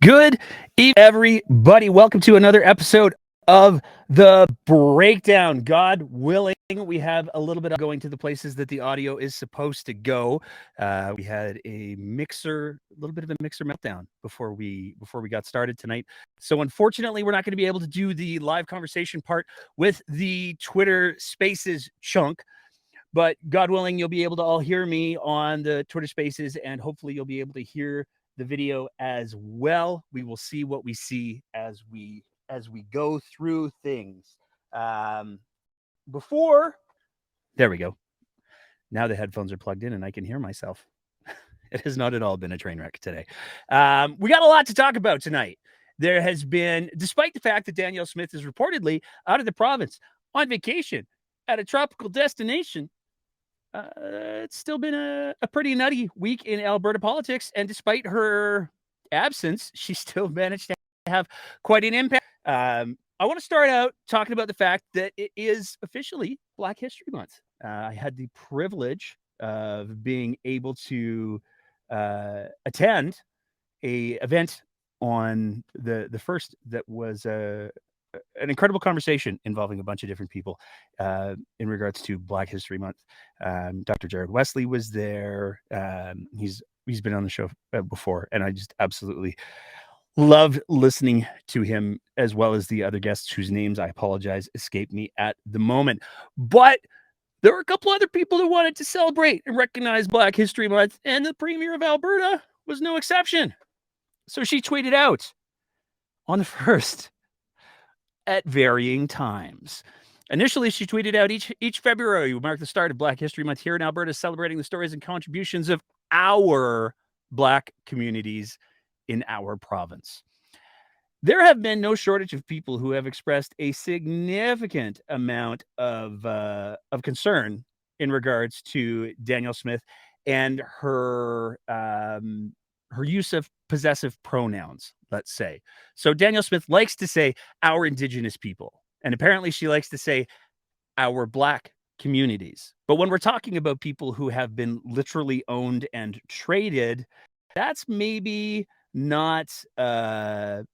Good evening, everybody. Welcome to another episode of The Breakdown. God willing, we have a little bit of going to the places that the audio is supposed to go. We had a little bit of a mixer meltdown before we got started tonight. So unfortunately, we're not going to be able to do the live conversation part with the Twitter Spaces chunk. But God willing, you'll be able to all hear me on the Twitter Spaces, and hopefully you'll be able to hear the video as well. We will see what we see as we go through things. There we go. Now the headphones are plugged in and I can hear myself. It has not at all been a train wreck today. We got a lot to talk about tonight. There has been, despite the fact that Danielle Smith is reportedly out of the province on vacation at a tropical destination, it's still been a pretty nutty week in Alberta politics, and despite her absence, she still managed to have quite an impact. I want to start out talking about the fact that it is officially Black History Month. I had the privilege of being able to attend a event on the first that was an incredible conversation involving a bunch of different people in regards to Black History Month. Dr. Jared Wesley was there. He's been on the show before, and I just absolutely loved listening to him, as well as the other guests whose names, I apologize, escape me at the moment. But there were a couple other people who wanted to celebrate and recognize Black History Month, and the Premier of Alberta was no exception. So she tweeted out on the 1st at varying times. Initially, she tweeted out each February will mark the start of Black History Month here in Alberta, celebrating the stories and contributions of our Black communities in our province. There have been no shortage of people who have expressed a significant amount of concern in regards to Danielle Smith and her use of possessive pronouns, let's say. So Danielle Smith likes to say our Indigenous people, and apparently she likes to say our Black communities. But when we're talking about people who have been literally owned and traded, that's maybe not a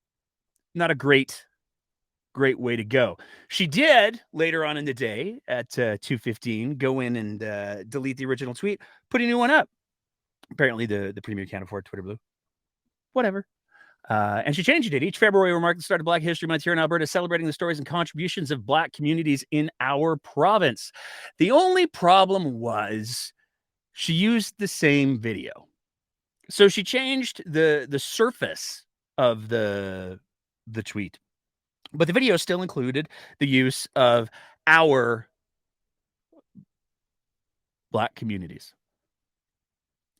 great way to go. She did later on in the day at 2:15 go in and delete the original tweet, put a new one up. Apparently the Premier can't afford Twitter Blue. Whatever. And she changed it. Each February will mark the start of Black History Month here in Alberta, celebrating the stories and contributions of Black communities in our province. The only problem was she used the same video. So she changed the surface of the tweet, but the video still included the use of our Black communities.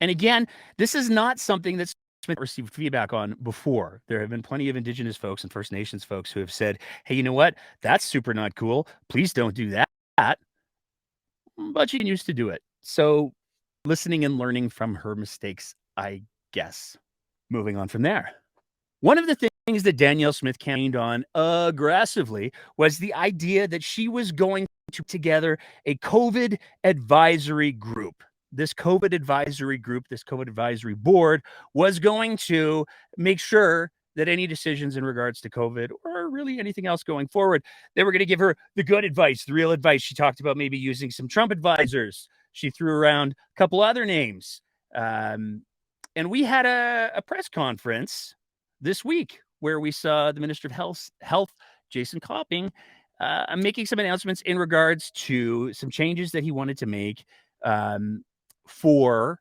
And again, this is not something that's received feedback on before. There have been plenty of Indigenous folks and First Nations folks who have said, hey, you know what? That's super not cool. Please don't do that. But she used to do it. So listening and learning from her mistakes, I guess. Moving on from there. One of the things that Danielle Smith campaigned on aggressively was the idea that she was going to put together a COVID advisory group. This COVID advisory board was going to make sure that any decisions in regards to COVID or really anything else going forward, they were going to give her the good advice, the real advice. She talked about maybe using some Trump advisors. She threw around a couple other names. And we had a press conference this week where we saw the Minister of Health, Jason Copping, making some announcements in regards to some changes that he wanted to make for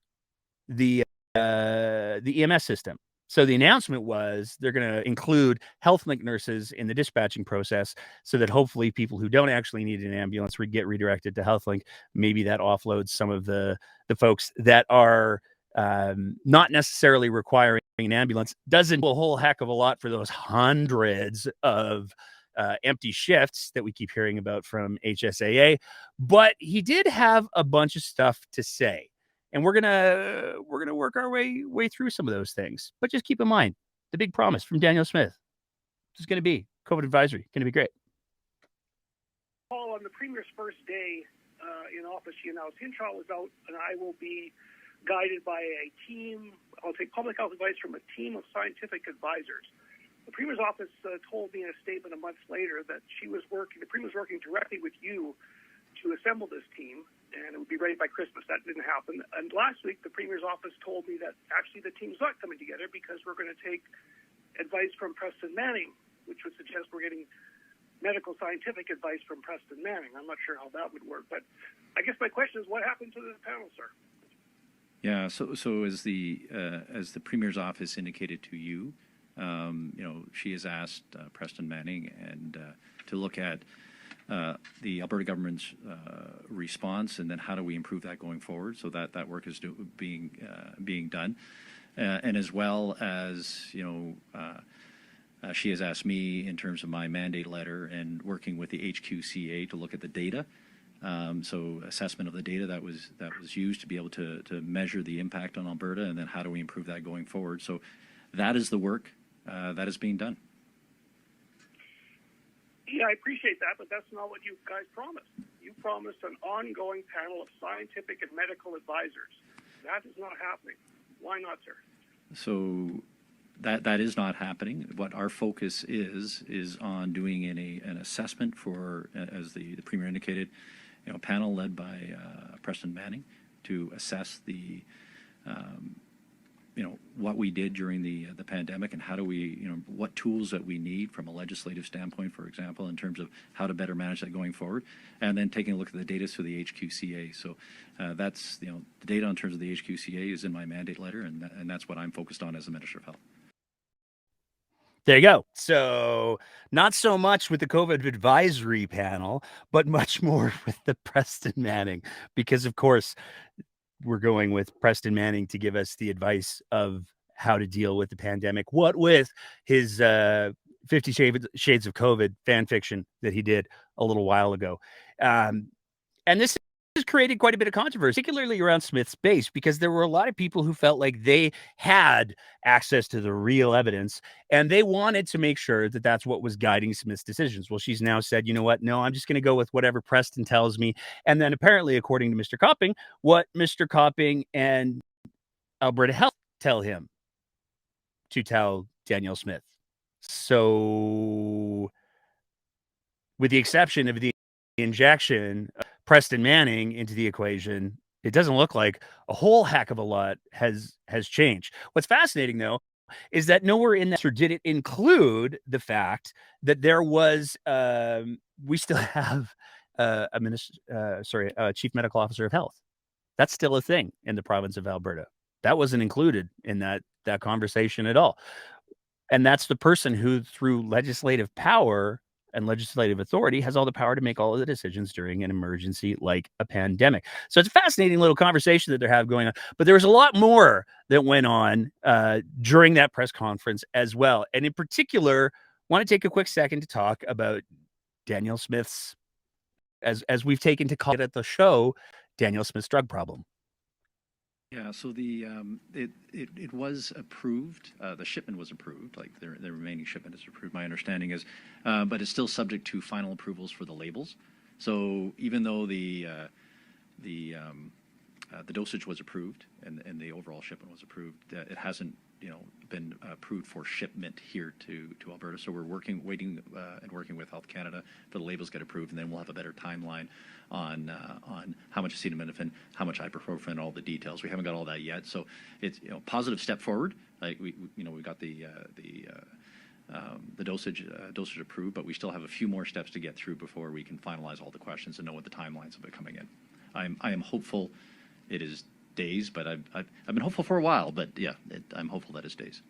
the EMS system. So the announcement was they're going to include HealthLink nurses in the dispatching process so that hopefully people who don't actually need an ambulance would get redirected to HealthLink. Maybe that offloads some of the folks that are not necessarily requiring an ambulance. Doesn't do a whole heck of a lot for those hundreds of empty shifts that we keep hearing about from HSAA. But he did have a bunch of stuff to say. And we're gonna work our way through some of those things. But just keep in mind the big promise from Danielle Smith. This is going to be COVID advisory. Going to be great. Paul, on the Premier's first day in office, she announced Hinshaw was out, and I will be guided by a team, I'll say public health advice from a team of scientific advisors. The Premier's office told me in a statement a month later that the Premier was working directly with you to assemble this team, and it would be ready by Christmas. That didn't happen. And last week, the Premier's office told me that actually the team's not coming together because we're going to take advice from Preston Manning, which would suggest we're getting medical scientific advice from Preston Manning. I'm not sure how that would work, but I guess my question is, what happened to the panel, sir? Yeah, so as the Premier's office indicated to you, she has asked Preston Manning and to look at the Alberta government's response, and then how do we improve that going forward. So that work is being done, and as well as she has asked me in terms of my mandate letter and working with the HQCA to look at the data. So assessment of the data that was used to be able to measure the impact on Alberta, and then how do we improve that going forward. So that is the work that is being done. Yeah, I appreciate that, but that's not what you guys promised. You promised an ongoing panel of scientific and medical advisors. That is not happening. Why not, sir? So that is not happening. What our focus is on doing an assessment for, as the Premier indicated, a panel led by Preston Manning to assess the what we did during the pandemic, and how do we, what tools that we need from a legislative standpoint, for example, in terms of how to better manage that going forward, and then taking a look at the data through the HQCA. So that's, the data in terms of the HQCA is in my mandate letter, and that's what I'm focused on as the Minister of Health. There you go. So not so much with the COVID advisory panel, but much more with the Preston Manning, because of course we're going with Preston Manning to give us the advice of how to deal with the pandemic. What with his 50 Shades of COVID fan fiction that he did a little while ago. And this has created quite a bit of controversy, particularly around Smith's base, because there were a lot of people who felt like they had access to the real evidence, and they wanted to make sure that that's what was guiding Smith's decisions. Well, she's now said, you know what? No, I'm just going to go with whatever Preston tells me. And then apparently, according to Mr. Copping, what Mr. Copping and Alberta Health tell him to tell Danielle Smith. So with the exception of the injection of Preston Manning into the equation, it doesn't look like a whole heck of a lot has changed. What's fascinating, though, is that nowhere in that did it include the fact that there was we still have a chief medical officer of health. That's still a thing in the province of Alberta. That wasn't included in that conversation at all. And that's the person who, through legislative power and legislative authority, has all the power to make all of the decisions during an emergency like a pandemic. So it's a fascinating little conversation that they have going on. But there was a lot more that went on during that press conference as well. And in particular, want to take a quick second to talk about Danielle Smith's, as we've taken to call it at the show, Danielle Smith's drug problem. Yeah, so the it was approved. The shipment was approved, like the remaining shipment is approved. My understanding is, but it's still subject to final approvals for the labels. So even though the dosage was approved and the overall shipment was approved, it hasn't been approved for shipment here to Alberta. So we're working with Health Canada for the labels get approved, and then we'll have a better timeline on how much acetaminophen, how much ibuprofen, all the details. We haven't got all that yet, so it's positive step forward. Like we got the dosage approved, but we still have a few more steps to get through before we can finalize all the questions and know what the timelines of it coming in. I am hopeful it is days, but I've been hopeful for a while, but yeah, I'm hopeful that it's days.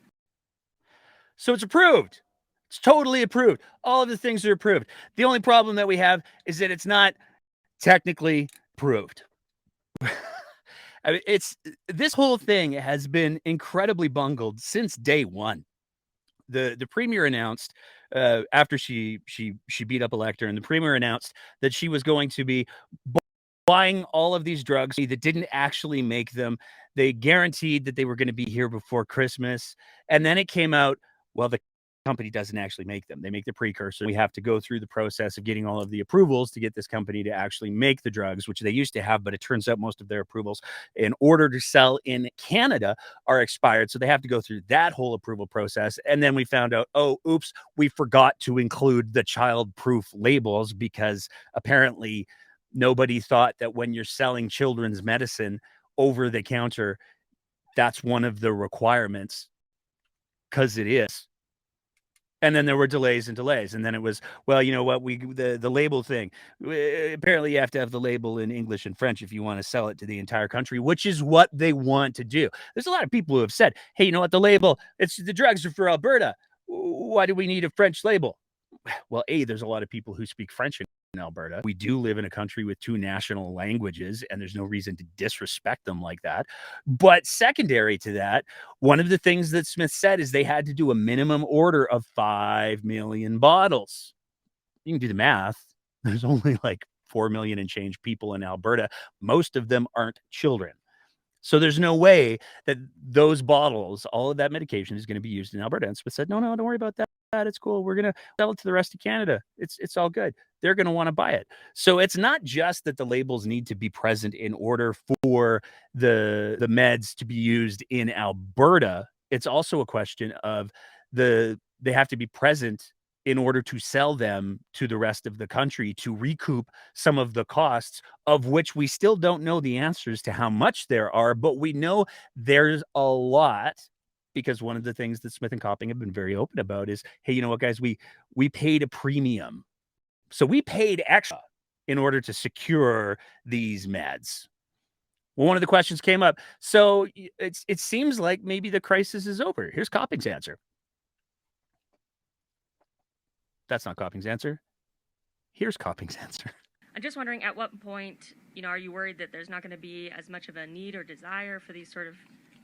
So it's approved. It's totally approved. All of the things are approved. The only problem that we have is that it's not technically approved. I mean, this whole thing has been incredibly bungled since day one. The Premier announced after she beat up a lector, and the Premier announced that she was going to be buying all of these drugs that didn't actually make them. They guaranteed that they were going to be here before Christmas. And then it came out, well, the company doesn't actually make them. They make the precursor. We have to go through the process of getting all of the approvals to get this company to actually make the drugs, which they used to have, but it turns out most of their approvals in order to sell in Canada are expired. So they have to go through that whole approval process. And then we found out, oh, oops, we forgot to include the child-proof labels because apparently nobody thought that when you're selling children's medicine over the counter, that's one of the requirements, because it is. And then there were delays and delays. And then it was, well, you know what, the label thing. Apparently you have to have the label in English and French if you want to sell it to the entire country, which is what they want to do. There's a lot of people who have said, hey, you know what, the drugs are for Alberta. Why do we need a French label? Well, there's a lot of people who speak French in Alberta. We do live in a country with 2 national languages, and there's no reason to disrespect them like that. But secondary to that, one of the things that Smith said is they had to do a minimum order of 5 million bottles. You can do the math. There's only like 4 million and change people in Alberta. Most of them aren't children. So there's no way that those bottles, all of that medication is going to be used in Alberta. And Smith said, no, don't worry about that. It's cool. We're going to sell it to the rest of Canada. It's all good. They're going to want to buy it. So it's not just that the labels need to be present in order for the meds to be used in Alberta. It's also a question of they have to be present in order to sell them to the rest of the country to recoup some of the costs, of which we still don't know the answers to how much there are, but we know there's a lot, because one of the things that Smith and Copping have been very open about is, hey, you know what, guys, we paid a premium. So we paid extra in order to secure these meds. Well, one of the questions came up. So it seems like maybe the crisis is over. Here's Copping's answer. That's not Copping's answer. Here's Copping's answer. I'm just wondering, at what point, are you worried that there's not going to be as much of a need or desire for these sort of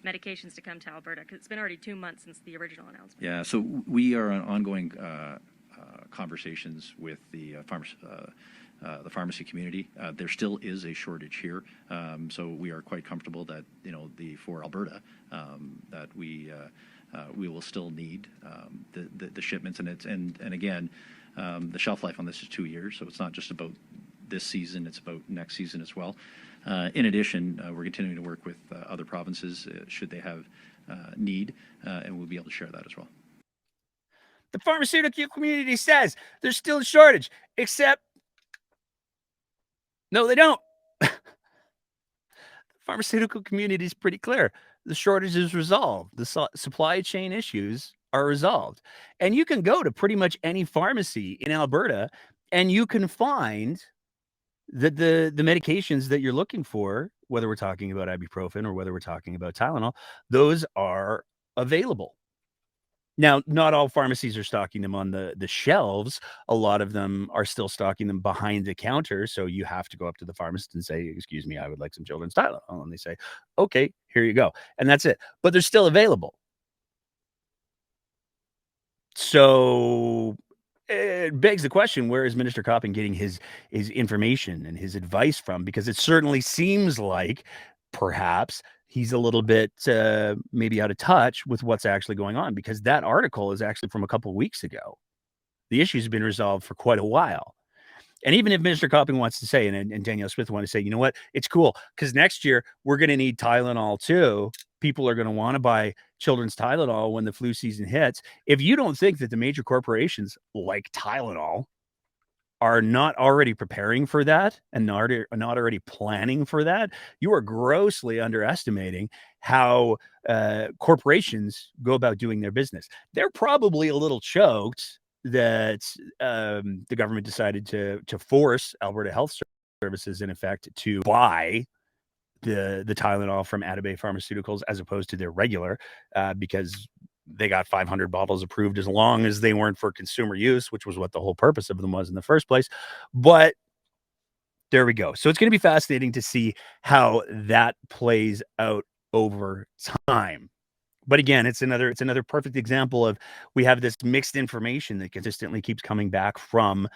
medications to come to Alberta? Because it's been already 2 months since the original announcement. Yeah, so we are on ongoing conversations with the pharmacy community. There still is a shortage here, so we are quite comfortable that for Alberta that we will still need the shipments, and again, the shelf life on this is 2 years, so it's not just about this season; it's about next season as well. In addition, we're continuing to work with other provinces should they have need, and we'll be able to share that as well. The pharmaceutical community says there's still a shortage, except no, they don't. The pharmaceutical community is pretty clear. The shortage is resolved. The supply chain issues are resolved. And you can go to pretty much any pharmacy in Alberta and you can find that the medications that you're looking for, whether we're talking about ibuprofen or whether we're talking about Tylenol, those are available. Now, not all pharmacies are stocking them on the shelves. A lot of them are still stocking them behind the counter. So you have to go up to the pharmacist and say, excuse me, I would like some children's Tylenol. And they say, okay, here you go. And that's it. But they're still available. So it begs the question, where is Minister Copping getting his information and his advice from? Because it certainly seems like perhaps he's a little bit maybe out of touch with what's actually going on, because that article is actually from a couple of weeks ago. The issue's been resolved for quite a while. And even if Minister Copping wants to say, and Danielle Smith want to say, you know what, it's cool, because next year we're going to need Tylenol too. People are going to want to buy children's Tylenol when the flu season hits. If you don't think that the major corporations like Tylenol are not already preparing for that and not already planning for that, you are grossly underestimating how corporations go about doing their business. They're probably a little choked that the government decided to force Alberta Health Services, in effect, to buy the Tylenol from Athabasca Pharmaceuticals as opposed to their regular, because they got 500 bottles approved as long as they weren't for consumer use, which was what the whole purpose of them was in the first place. But there we go. So it's going to be fascinating to see how that plays out over time. But again, it's another perfect example of, we have this mixed information that consistently keeps coming back from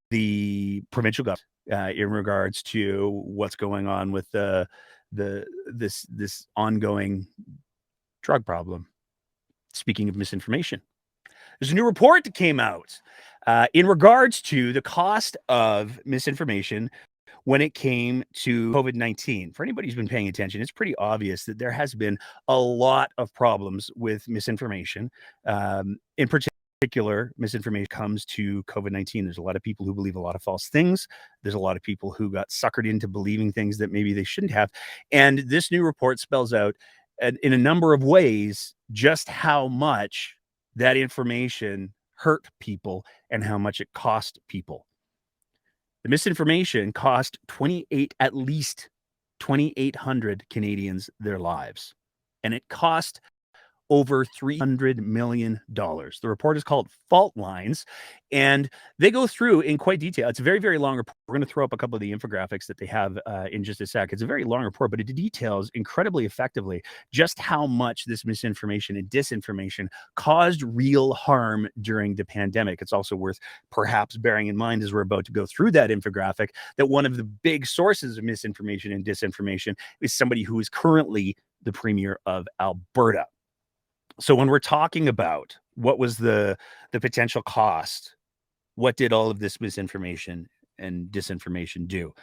the provincial government in regards to what's going on with this ongoing drug problem. Speaking of misinformation, There's a new report that came out in regards to the cost of misinformation when it came to COVID-19. For anybody who's been paying attention, it's pretty obvious that there has been a lot of problems with misinformation. In particular, misinformation comes to COVID-19. There's a lot of people who believe a lot of false things. There's a lot of people who got suckered into believing things that maybe they shouldn't have. And this new report spells out in a number of ways just how much that information hurt people and how much it cost people. The misinformation cost at least 2,800 Canadians their lives, and it cost over $300 million. The report is called Fault Lines, and they go through in quite detail. It's a very, very long report. We're going to throw up a couple of the infographics that they have in just a sec. It's a very long report, but it details incredibly effectively just how much this misinformation and disinformation caused real harm during the pandemic. It's also worth perhaps bearing in mind as we're about to go through that infographic that one of the big sources of misinformation and disinformation is somebody who is currently the Premier of Alberta. So when we're talking about what was the potential cost, what did all of this misinformation and disinformation do?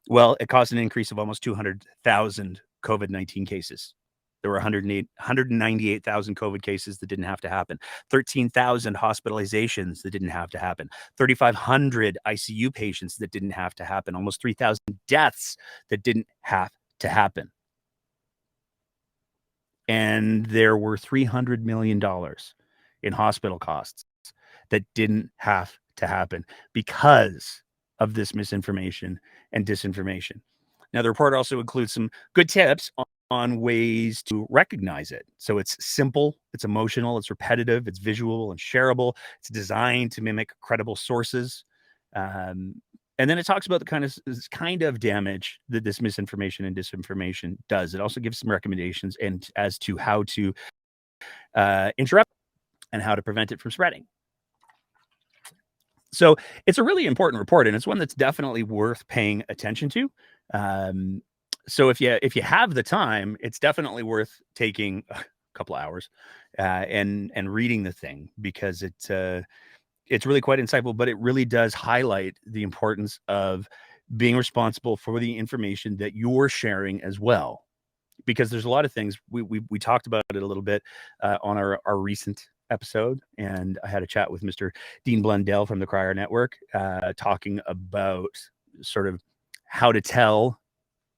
Well, it caused an increase of almost 200,000 COVID-19 cases. There were 198,000 COVID cases that didn't have to happen, 13,000 hospitalizations that didn't have to happen, 3,500 ICU patients that didn't have to happen, almost 3,000 deaths that didn't have to happen. And there were $300 million in hospital costs that didn't have to happen because of this misinformation and disinformation. Now, the report also includes some good tips on ways to recognize it. So it's simple, it's emotional, it's repetitive, it's visual and shareable. It's designed to mimic credible sources. And then it talks about the kind of damage that this misinformation and disinformation does. It also gives some recommendations and as to how to interrupt and how to prevent it from spreading. So it's a really important report, and it's one that's definitely worth paying attention to. So if you have the time, it's definitely worth taking a couple hours and reading the thing, because it's really quite insightful, but it really does highlight the importance of being responsible for the information that you're sharing as well. Because there's a lot of things we talked about it a little bit on our recent episode, and I had a chat with Mr. Dean Blundell from the Crier Network talking about sort of how to tell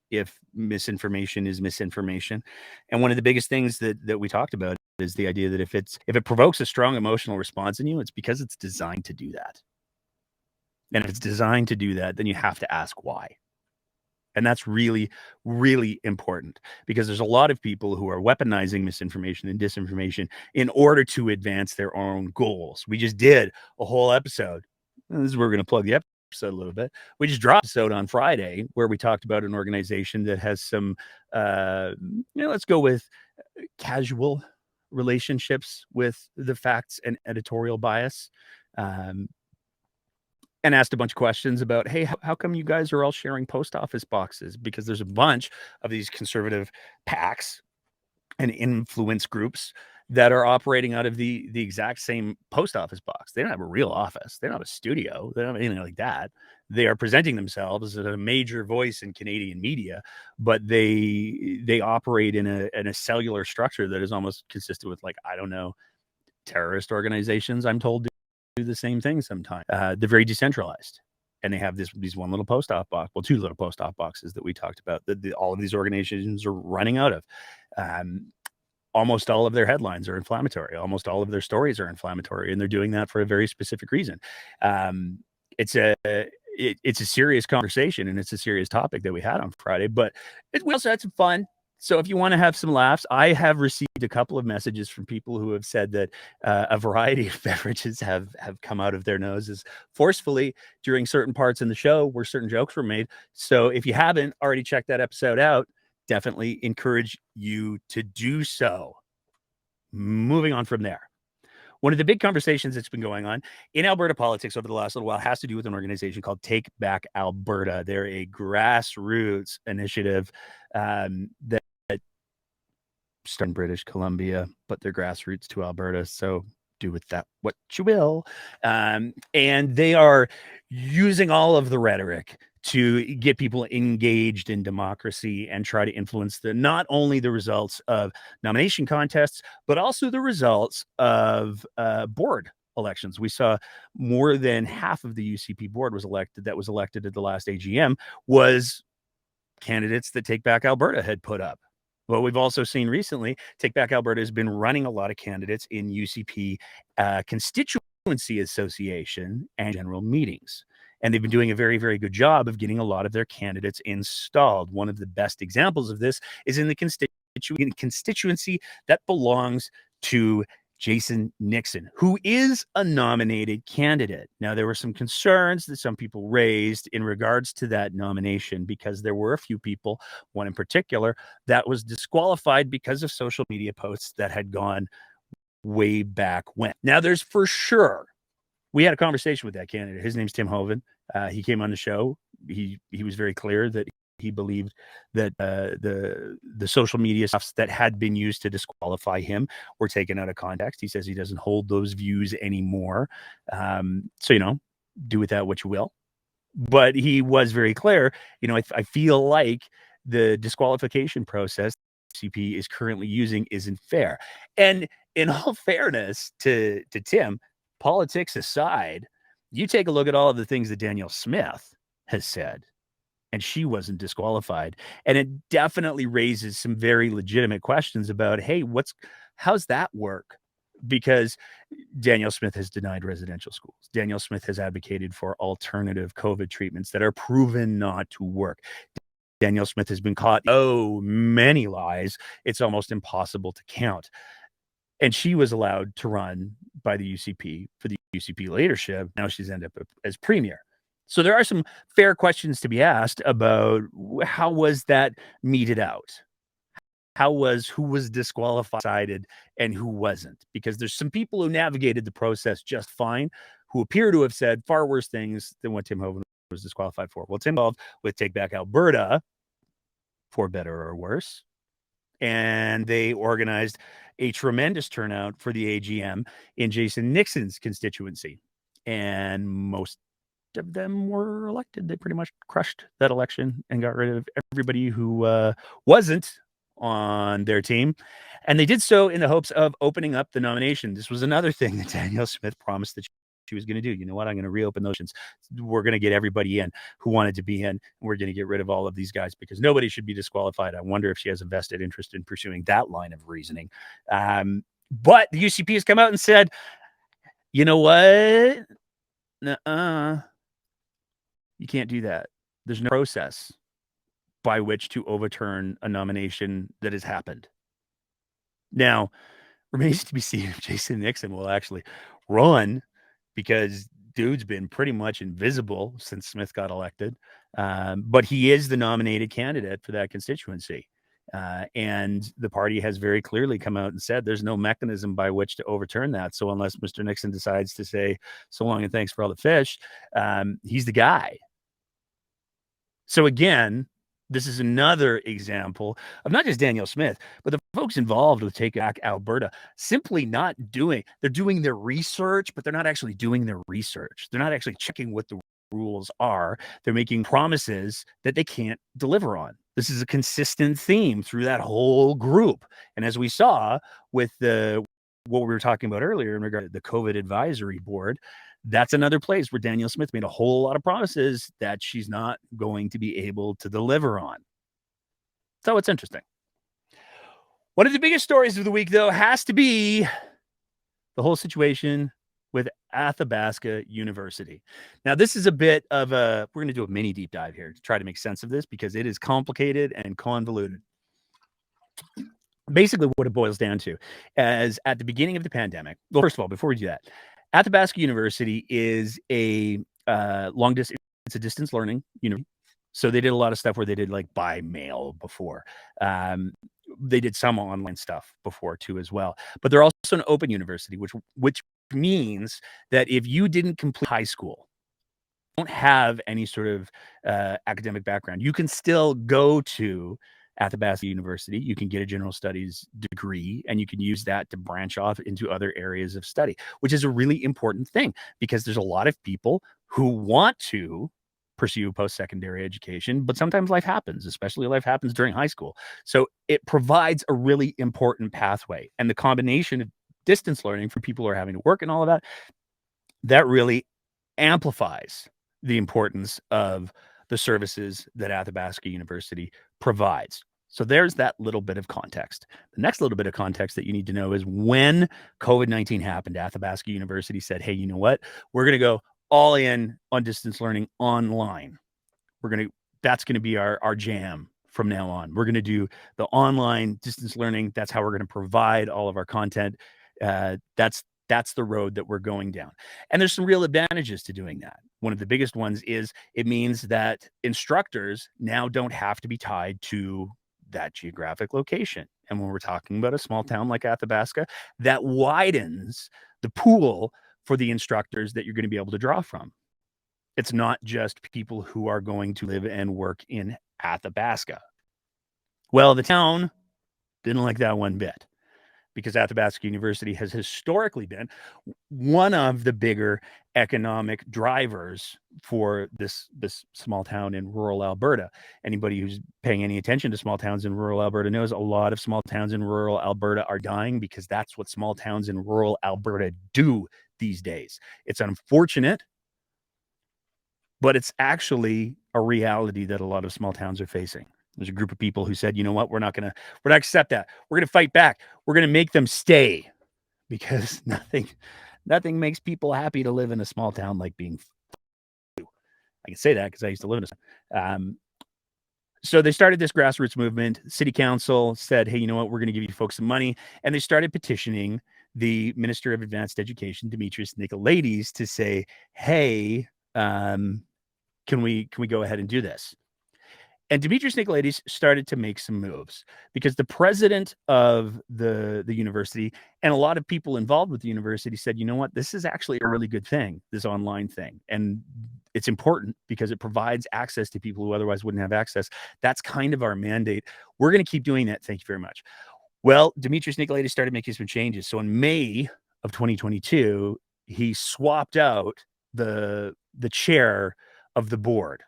if misinformation is misinformation. And one of the biggest things that we talked about is the idea that if it provokes a strong emotional response in you, it's because it's designed to do that. And if it's designed to do that, then you have to ask why. And that's really, really important, because there's a lot of people who are weaponizing misinformation and disinformation in order to advance their own goals. We just did a whole episode. This is where we're going to plug the episode a little bit. We just dropped an episode on Friday where we talked about an organization that has some, let's go with casual relationships with the facts and editorial bias. And asked a bunch of questions about, hey, how come you guys are all sharing post office boxes? Because there's a bunch of these conservative PACs and influence groups that are operating out of the exact same post office box. They don't have a real office. They don't have a studio. They don't have anything like that. They are presenting themselves as a major voice in Canadian media, but they operate in a cellular structure that is almost consistent with, like, I don't know, terrorist organizations, I'm told, do the same thing sometimes. They're very decentralized, and they have these one little post office box, well, two little post office boxes that we talked about that all of these organizations are running out of. Almost all of their headlines are inflammatory. Almost all of their stories are inflammatory, and they're doing that for a very specific reason. It's a serious conversation, and it's a serious topic that we had on Friday, but we also had some fun. So if you want to have some laughs, I have received a couple of messages from people who have said that a variety of beverages have come out of their noses forcefully during certain parts in the show where certain jokes were made. So if you haven't already checked that episode out, definitely encourage you to do so. Moving on from there. One of the big conversations that's been going on in Alberta politics over the last little while has to do with an organization called Back Alberta. They're a grassroots initiative that started in British Columbia, but their grassroots to Alberta. So do with that what you will. And they are using all of the rhetoric to get people engaged in democracy and try to influence not only the results of nomination contests, but also the results of board elections. We saw more than half of the UCP board was elected at the last AGM was candidates that Take Back Alberta had put up. What we've also seen recently, Take Back Alberta has been running a lot of candidates in UCP constituency association and general meetings. And they've been doing a very, very good job of getting a lot of their candidates installed. One of the best examples of this is in the constituency that belongs to Jason Nixon, who is a nominated candidate. Now, there were some concerns that some people raised in regards to that nomination because there were a few people, one in particular, that was disqualified because of social media posts that had gone way back when. Now, there's for sure, we had a conversation with that candidate. His name's Tim Hoven. He came on the show. He was very clear that he believed that the social media stuff that had been used to disqualify him were taken out of context. He says he doesn't hold those views anymore. So, do with that what you will. But he was very clear. I feel like the disqualification process CP is currently using isn't fair. And in all fairness to Tim, politics aside, you take a look at all of the things that Danielle Smith has said, and she wasn't disqualified. And it definitely raises some very legitimate questions about, hey, how's that work? Because Danielle Smith has denied residential schools. Danielle Smith has advocated for alternative COVID treatments that are proven not to work. Danielle Smith has been caught, many lies. It's almost impossible to count. And she was allowed to run by the UCP for the UCP leadership. Now she's ended up as premier. So there are some fair questions to be asked about how was that meted out? Who was disqualified and who wasn't? Because there's some people who navigated the process just fine, who appear to have said far worse things than what Tim Hoven was disqualified for. Well, Tim involved with Take Back Alberta, for better or worse. And they organized a tremendous turnout for the AGM in Jason Nixon's constituency. And most of them were elected. They pretty much crushed that election and got rid of everybody who wasn't on their team. And they did so in the hopes of opening up the nomination. This was another thing that Danielle Smith promised that she was going to do. You know what? I'm going to reopen those. We're going to get everybody in who wanted to be in. And we're going to get rid of all of these guys because nobody should be disqualified. I wonder if she has a vested interest in pursuing that line of reasoning. But the UCP has come out and said, you know what? Nuh-uh. You can't do that. There's no process by which to overturn a nomination that has happened. Now, remains to be seen if Jason Nixon will actually run, because dude's been pretty much invisible since Smith got elected. But he is the nominated candidate for that constituency. And the party has very clearly come out and said there's no mechanism by which to overturn that. So unless Mr. Nixon decides to say so long and thanks for all the fish, he's the guy. So again, this is another example of not just Danielle Smith, but the folks involved with Take Back Alberta simply they're doing their research, but they're not actually doing their research. They're not actually checking what the rules are. They're making promises that they can't deliver on. This is a consistent theme through that whole group. And as we saw with what we were talking about earlier in regard to the COVID advisory board, that's another place where Danielle Smith made a whole lot of promises that she's not going to be able to deliver on. So it's interesting. One of the biggest stories of the week, though, has to be the whole situation with Athabasca University. Now, this is a bit of we're going to do a mini deep dive here to try to make sense of this because it is complicated and convoluted. Basically, what it boils down to is at the beginning of the pandemic. Well, first of all, before we do that, Athabasca University is a it's a distance learning university. So they did a lot of stuff where they did like by mail before. They did some online stuff before too as well. But they're also an open university, which means that if you didn't complete high school, don't have any sort of academic background, you can still go to Athabasca University, you can get a general studies degree, and you can use that to branch off into other areas of study, which is a really important thing because there's a lot of people who want to pursue post-secondary education, but sometimes life happens, especially life happens during high school. So it provides a really important pathway. And the combination of distance learning for people who are having to work and all of that, that really amplifies the importance of the services that Athabasca University provides. So there's that little bit of context. The next little bit of context that you need to know is when COVID-19 happened, Athabasca University said, hey, you know what? We're going to go all in on distance learning online. That's going to be our jam from now on. We're going to do the online distance learning. That's how we're going to provide all of our content. That's the road that we're going down. And there's some real advantages to doing that. One of the biggest ones is it means that instructors now don't have to be tied to that geographic location. And when we're talking about a small town like Athabasca, that widens the pool for the instructors that you're going to be able to draw from. It's not just people who are going to live and work in Athabasca. Well, the town didn't like that one bit, because Athabasca University has historically been one of the bigger economic drivers for this small town in rural Alberta. Anybody who's paying any attention to small towns in rural Alberta knows a lot of small towns in rural Alberta are dying because that's what small towns in rural Alberta do these days. It's unfortunate, but it's actually a reality that a lot of small towns are facing. There's a group of people who said, you know what, we're not going to accept that. We're going to fight back. We're going to make them stay, because nothing makes people happy to live in a small town like being. I can say that because I used to live in a. So they started this grassroots movement. City council said, hey, you know what, we're going to give you folks some money. And they started petitioning the Minister of Advanced Education, Demetrius Nicolaides, to say, hey, can we go ahead and do this? And Demetrius Nicolaides started to make some moves, because the president of the university and a lot of people involved with the university said, you know what, this is actually a really good thing, this online thing. And it's important because it provides access to people who otherwise wouldn't have access. That's kind of our mandate. We're going to keep doing that. Thank you very much. Well, Demetrius Nicolaides started making some changes. So in May of 2022, he swapped out the chair of the board.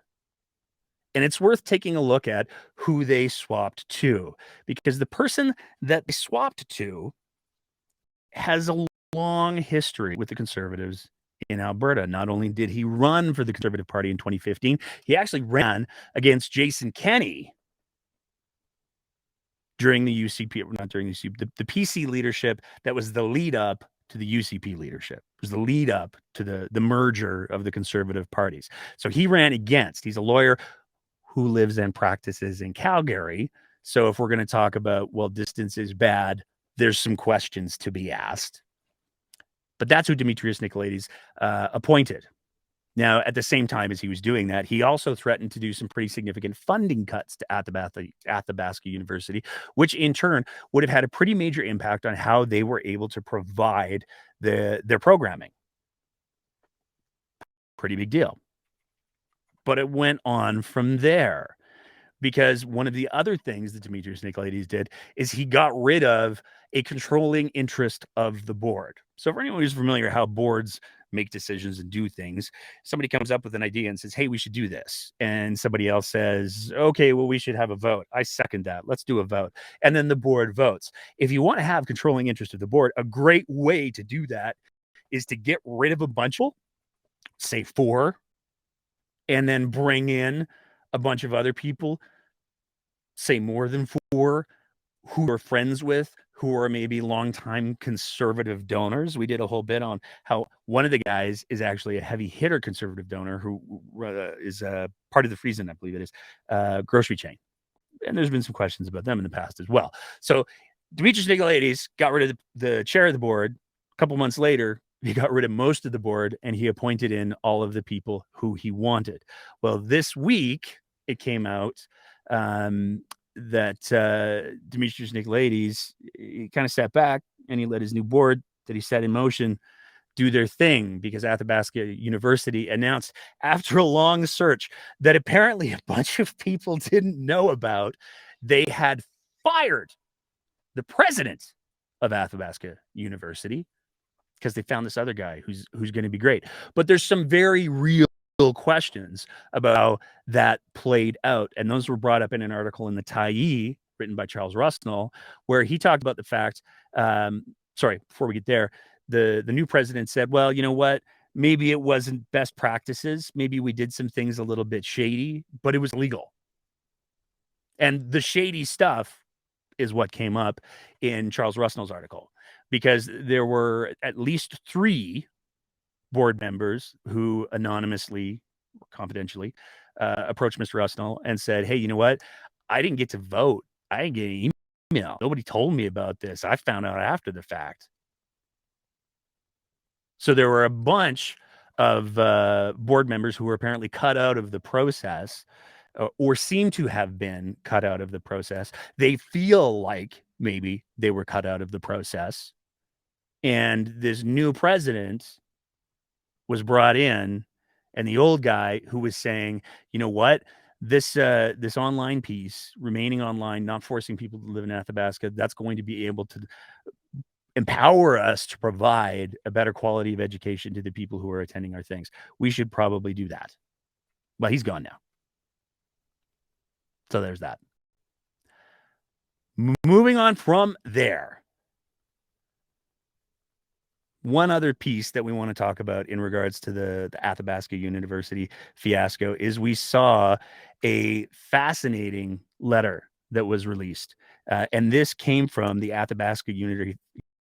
And it's worth taking a look at who they swapped to, because the person that they swapped to has a long history with the Conservatives in Alberta. Not only did he run for the Conservative Party in 2015, he actually ran against Jason Kenney during the UCP, not during the UCP, the PC leadership that was the lead up to the UCP leadership. It was the lead up to the merger of the Conservative parties. So he ran against, he's a lawyer who lives and practices in Calgary. So if we're going to talk about, well, distance is bad, there's some questions to be asked. But that's who Demetrius Nicolaides appointed. Now, at the same time as he was doing that, he also threatened to do some pretty significant funding cuts to Athabasca University, which in turn would have had a pretty major impact on how they were able to provide their programming. Pretty big deal. But it went on from there, because one of the other things that Demetrius Nicolaides did is he got rid of a controlling interest of the board. So for anyone who's familiar how boards make decisions and do things, somebody comes up with an idea and says, hey, we should do this. And somebody else says, okay, well, we should have a vote. I second that. Let's do a vote. And then the board votes. If you want to have controlling interest of the board, a great way to do that is to get rid of a bunch of, say 4, and then bring in a bunch of other people, say more than 4, who are friends with, who are maybe longtime Conservative donors. We did a whole bit on how one of the guys is actually a heavy hitter Conservative donor who is part of the Friesen, I believe it is, grocery chain. And there's been some questions about them in the past as well. So Demetrius Nicolaides got rid of the chair of the board. A couple months later, he got rid of most of the board, and he appointed in all of the people who he wanted. Well, this week it came out that Demetrius Nicolaides, he kind of sat back and he let his new board that he set in motion do their thing, because Athabasca University announced after a long search that apparently a bunch of people didn't know about they had fired the president of Athabasca University because they found this other guy who's going to be great. But there's some very real questions about how that played out, and those were brought up in an article in the Tyee written by Charles Rusnell, where he talked about the fact. Before we get there, the new president said, "Well, you know what? Maybe it wasn't best practices. Maybe we did some things a little bit shady, but it was legal." And the shady stuff is what came up in Charles Rusnell's article, because there were at least 3 board members who anonymously, confidentially, approached Mr. Rusnell and said, "Hey, you know what? I didn't get to vote. I didn't get an email. Nobody told me about this. I found out after the fact." So there were a bunch of board members who were apparently cut out of the process, or seem to have been cut out of the process. They feel like maybe they were cut out of the process. And this new president was brought in, and the old guy who was saying, "You know what? This online piece, remaining online, not forcing people to live in Athabasca, that's going to be able to empower us to provide a better quality of education to the people who are attending our things. We should probably do that." Well, he's gone now. So there's that. Moving on from there. One other piece that we want to talk about in regards to the Athabasca University fiasco is we saw a fascinating letter that was released. And this came from the Athabasca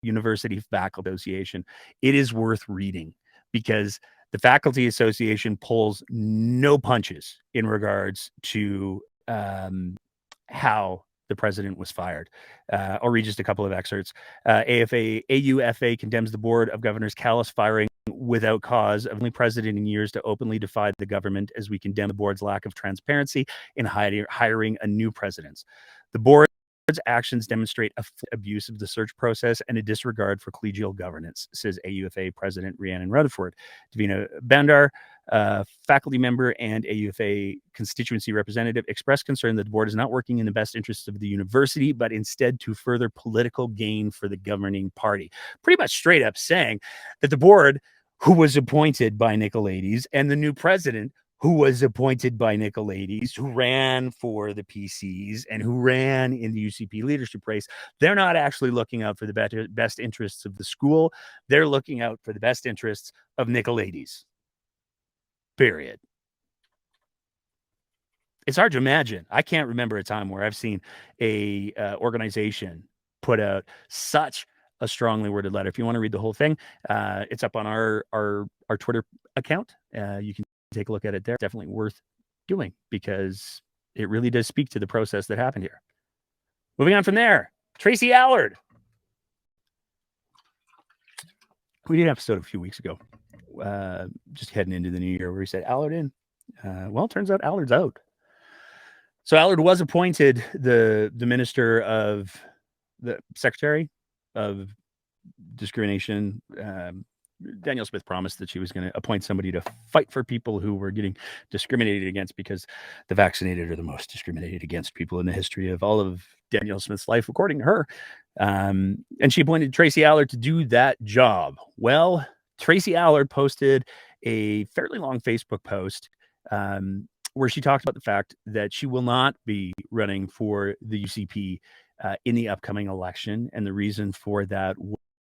University Faculty Association. It is worth reading because the Faculty Association pulls no punches in regards to how the president was fired. I'll read just a couple of excerpts. AUFA condemns the Board of Governors' callous firing without cause of only president in years to openly defy the government, as we condemn the board's lack of transparency in hiring a new president. The board's actions demonstrate abuse of the search process and a disregard for collegial governance, says AUFA President Rhiannon Rutherford. Davina Bandar, faculty member and AUFA constituency representative, expressed concern that the board is not working in the best interests of the university, but instead to further political gain for the governing party. Pretty much straight up saying that the board, who was appointed by Nicolaides, and the new president, who was appointed by Nicolaides, who ran for the PCs and who ran in the UCP leadership race, they're not actually looking out for the best interests of the school. They're looking out for the best interests of Nicolaides. Period. It's hard to imagine. I can't remember a time where I've seen a organization put out such a strongly worded letter. If you want to read the whole thing, it's up on our Twitter account. You can take a look at it there. Definitely worth doing because it really does speak to the process that happened here. Moving on from there, Tracy Allard. We did an episode a few weeks ago, just heading into the new year, where he said Allard in. Well, it turns out Allard's out. So Allard was appointed the minister of the secretary of discrimination. Danielle Smith promised that she was going to appoint somebody to fight for people who were getting discriminated against, because the vaccinated are the most discriminated against people in the history of all of Danielle Smith's life, according to her. And she appointed Tracy Allard to do that job. Well, Tracy Allard posted a fairly long Facebook post where she talked about the fact that she will not be running for the UCP in the upcoming election. And the reason for that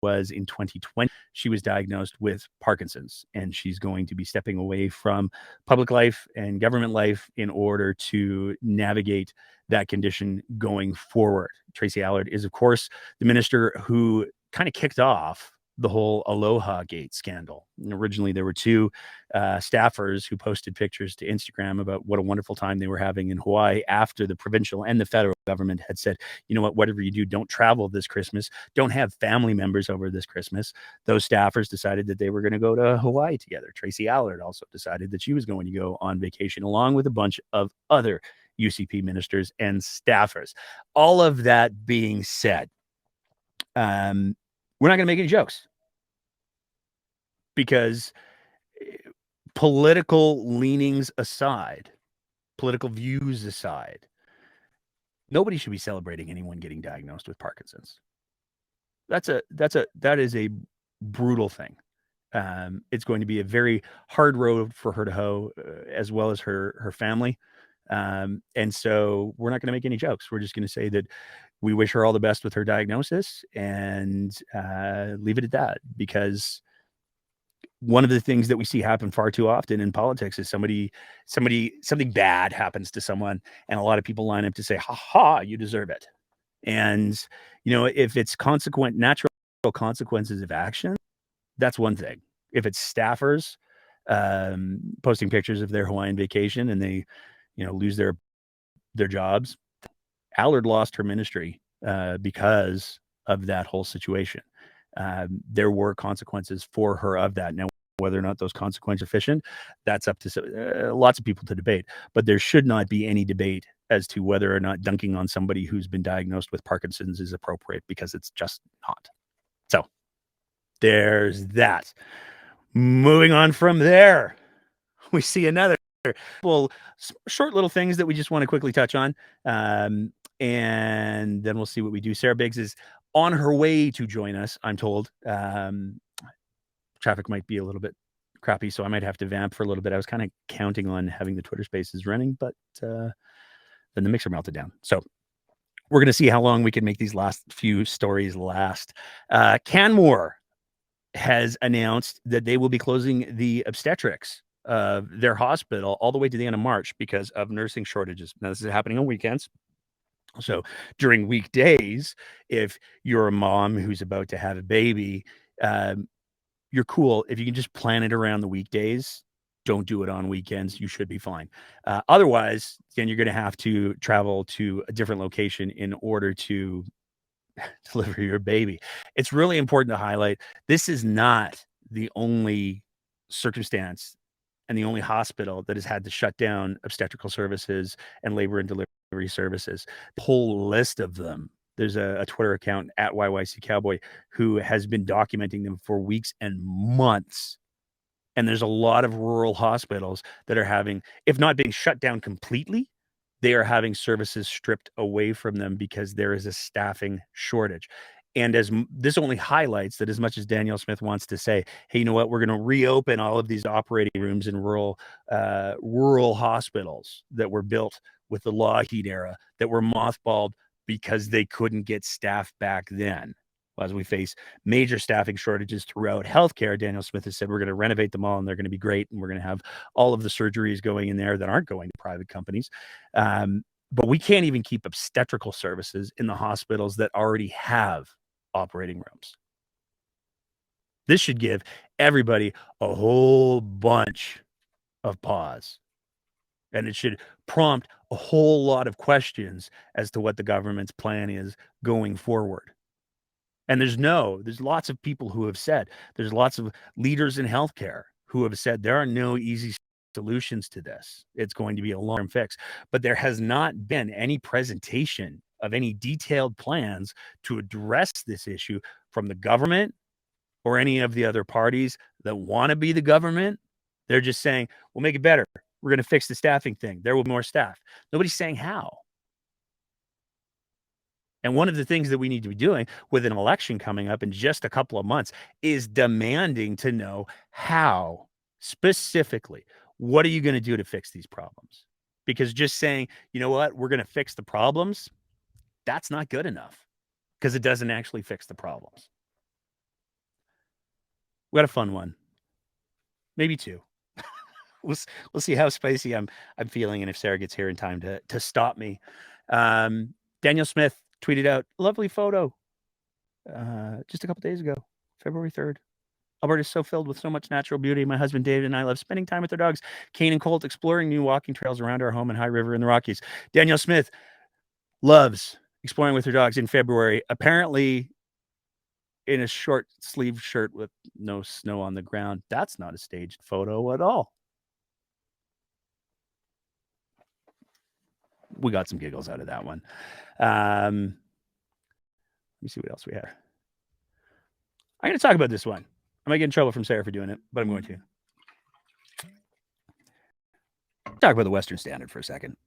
was in 2020, she was diagnosed with Parkinson's, and she's going to be stepping away from public life and government life in order to navigate that condition going forward. Tracy Allard is, of course, the minister who kind of kicked off the whole Aloha Gate scandal. And originally, there were 2 staffers who posted pictures to Instagram about what a wonderful time they were having in Hawaii after the provincial and the federal government had said, you know what, whatever you do, don't travel this Christmas. Don't have family members over this Christmas. Those staffers decided that they were going to go to Hawaii together. Tracy Allard also decided that she was going to go on vacation along with a bunch of other UCP ministers and staffers. All of that being said, we're not going to make any jokes, because political leanings aside, political views aside, Nobody should be celebrating anyone getting diagnosed with Parkinson's. That is a brutal thing. It's going to be a very hard road for her to hoe, as well as her family. And so we're not going to make any jokes. We're just going to say that we wish her all the best with her diagnosis and leave it at that, because one of the things that we see happen far too often in politics is something bad happens to someone, and a lot of people line up to say, "Ha ha, you deserve it." And if it's natural consequences of action, that's one thing. If it's staffers posting pictures of their Hawaiian vacation and they, lose their jobs, Allard lost her ministry because of that whole situation. There were consequences for her of that. Now, whether or not those consequences are efficient, that's up to lots of people to debate. But there should not be any debate as to whether or not dunking on somebody who's been diagnosed with Parkinson's is appropriate, because it's just not. So there's that. Moving on from there, we see another short little things that we just want to quickly touch on. And then we'll see what we do. Sarah Biggs is on her way to join us, I'm told. Traffic might be a little bit crappy, so I might have to vamp for a little bit. I was kind of counting on having the Twitter Spaces running, but then the mixer melted down. So we're going to see how long we can make these last few stories last. Canmore has announced that they will be closing the obstetrics of their hospital all the way to the end of March because of nursing shortages. Now, this is happening on weekends. So during weekdays, if you're a mom who's about to have a baby, you're cool. If you can just plan it around the weekdays, don't do it on weekends. You should be fine. Otherwise, then you're going to have to travel to a different location in order to deliver your baby. It's really important to highlight this is not the only circumstance and the only hospital that has had to shut down obstetrical services and labor and delivery services. The whole list of them. There's a Twitter account at YYC Cowboy who has been documenting them for weeks and months. And there's a lot of rural hospitals that are having, if not being shut down completely, they are having services stripped away from them because there is a staffing shortage. And this only highlights that, as much as Danielle Smith wants to say, hey, you know what, we're going to reopen all of these operating rooms in rural hospitals that were built with the Lougheed era, that were mothballed because they couldn't get staff back then. Well, as we face major staffing shortages throughout healthcare, Danielle Smith has said we're going to renovate them all and they're going to be great. And we're going to have all of the surgeries going in there that aren't going to private companies. But we can't even keep obstetrical services in the hospitals that already have operating rooms. This should give everybody a whole bunch of pause. And it should prompt a whole lot of questions as to what the government's plan is going forward. And there's lots of people who have said, there's lots of leaders in healthcare who have said there are no easy solutions to this. It's going to be a long-term fix. But there has not been any presentation of any detailed plans to address this issue from the government or any of the other parties that want to be the government. They're just saying, we'll make it better. We're going to fix the staffing thing. There will be more staff. Nobody's saying how. And one of the things that we need to be doing with an election coming up in just a couple of months is demanding to know how, specifically, what are you going to do to fix these problems? Because just saying, you know what, we're going to fix the problems, that's not good enough, because it doesn't actually fix the problems. We got a fun one. Maybe two. We'll see how spicy I'm feeling, and if Sarah gets here in time to stop me. Danielle Smith tweeted out a lovely photo just a couple days ago, February 3rd. Alberta is so filled with so much natural beauty. My husband David and I love spending time with our dogs, Kane and Colt, exploring new walking trails around our home in High River in the Rockies. Danielle Smith loves exploring with her dogs in February, apparently in a short sleeve shirt with no snow on the ground. That's not a staged photo at all. We got some giggles out of that one. Let me see what else we have. I'm going to talk about this one. I might get in trouble from Sarah for doing it, but I'm going to. Talk about the Western Standard for a second.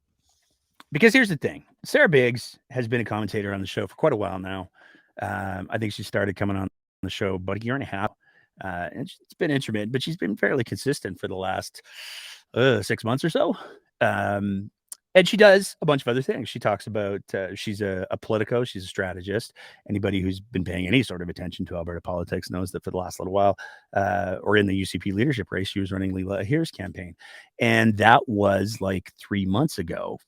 Because here's the thing. Sarah Biggs has been a commentator on the show for quite a while now. I think she started coming on the show about a year and a half. And it's been intermittent, but she's been fairly consistent for the last 6 months or so. And she does a bunch of other things. She talks about, she's a politico, she's a strategist. Anybody who's been paying any sort of attention to Alberta politics knows that for the last little while, or in the UCP leadership race, she was running Leela Ahir's campaign. And that was like 4 months ago.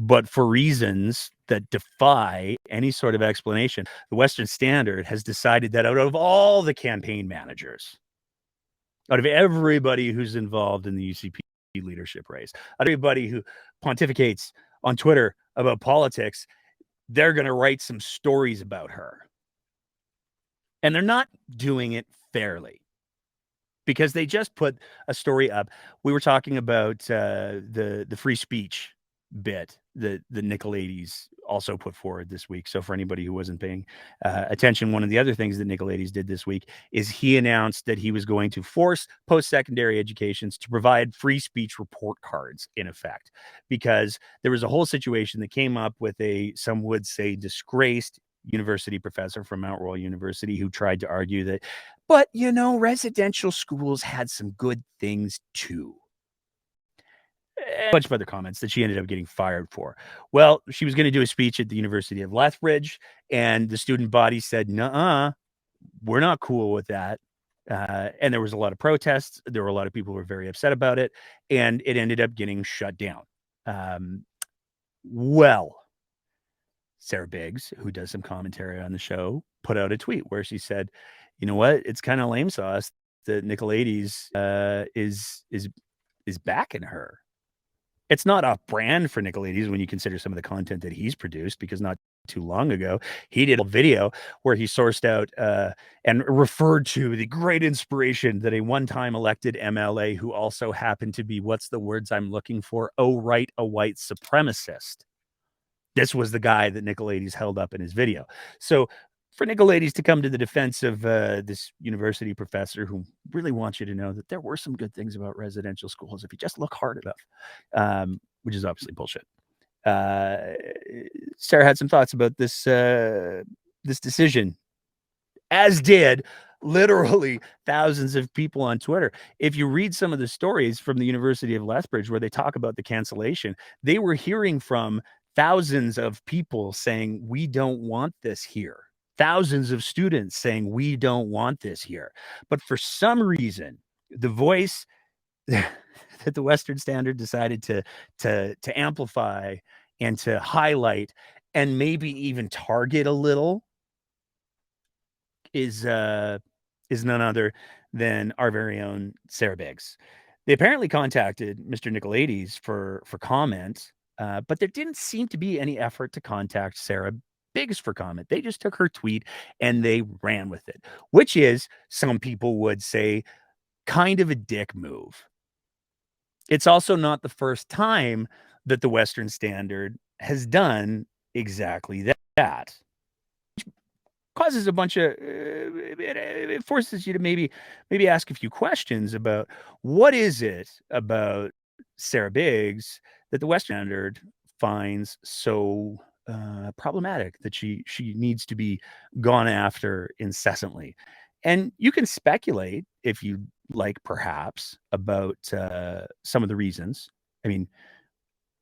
But for reasons that defy any sort of explanation, the Western Standard has decided that out of all the campaign managers, out of everybody who's involved in the UCP leadership race, everybody who pontificates on Twitter about politics, they're going to write some stories about her. And they're not doing it fairly, because they just put a story up. We were talking about the free speech bit that the Nicolaides also put forward this week. So for anybody who wasn't paying attention, one of the other things that Nicolaides did this week is he announced that he was going to force post-secondary educations to provide free speech report cards, in effect, because there was a whole situation that came up with some would say, disgraced university professor from Mount Royal University who tried to argue that, but, residential schools had some good things too. A bunch of other comments that she ended up getting fired for. Well, she was going to do a speech at the University of Lethbridge, and the student body said, "Nuh-uh, we're not cool with that." And there was a lot of protests. There were a lot of people who were very upset about it, and it ended up getting shut down. Well, Sarah Biggs, who does some commentary on the show, put out a tweet where she said, "You know what? It's kind of lame sauce that Nicolaides is backing her." It's not off brand for Nicolaides when you consider some of the content that he's produced, because not too long ago, he did a video where he sourced out and referred to the great inspiration that a one-time elected MLA who also happened to be, what's the words I'm looking for? A white supremacist. This was the guy that Nicolaides held up in his video. So for Nicolaides to come to the defense of this university professor who really wants you to know that there were some good things about residential schools if you just look hard enough, which is obviously bullshit. Sarah had some thoughts about this decision, as did literally thousands of people on Twitter. If you read some of the stories from the University of Lethbridge where they talk about the cancellation, they were hearing from thousands of people saying, we don't want this here. Thousands of students saying, we don't want this here. But for some reason, the voice that the Western Standard decided to amplify and to highlight and maybe even target a little is none other than our very own Sarah Biggs. They apparently contacted Mr. Nicolaides for comment, but there didn't seem to be any effort to contact Sarah Biggs for comment. They just took her tweet and they ran with it, which is, some people would say, kind of a dick move. It's also not the first time that the Western Standard has done exactly that. Causes a bunch of it forces you to maybe ask a few questions about what is it about Sarah Biggs that the Western Standard finds so problematic that she needs to be gone after incessantly. And you can speculate, if you like, perhaps, about some of the reasons. I mean,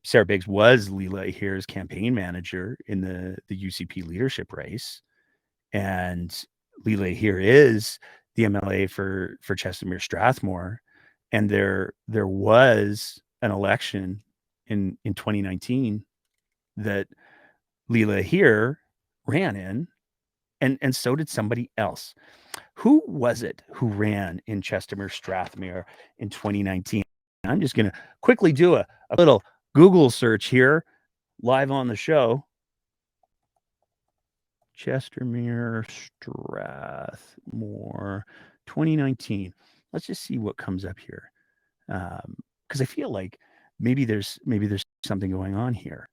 Sarah Biggs was Leela Ahir's campaign manager in the UCP leadership race. And Leela Ahir is the MLA for Chestermere Strathmore. And there was an election in 2019 that Leela Ahir ran in, and so did somebody else. Who was it who ran in Chestermere Strathmere in 2019? I'm just going to quickly do a little Google search here live on the show. Chestermere Strathmore 2019. Let's just see what comes up here, because I feel like maybe there's something going on here.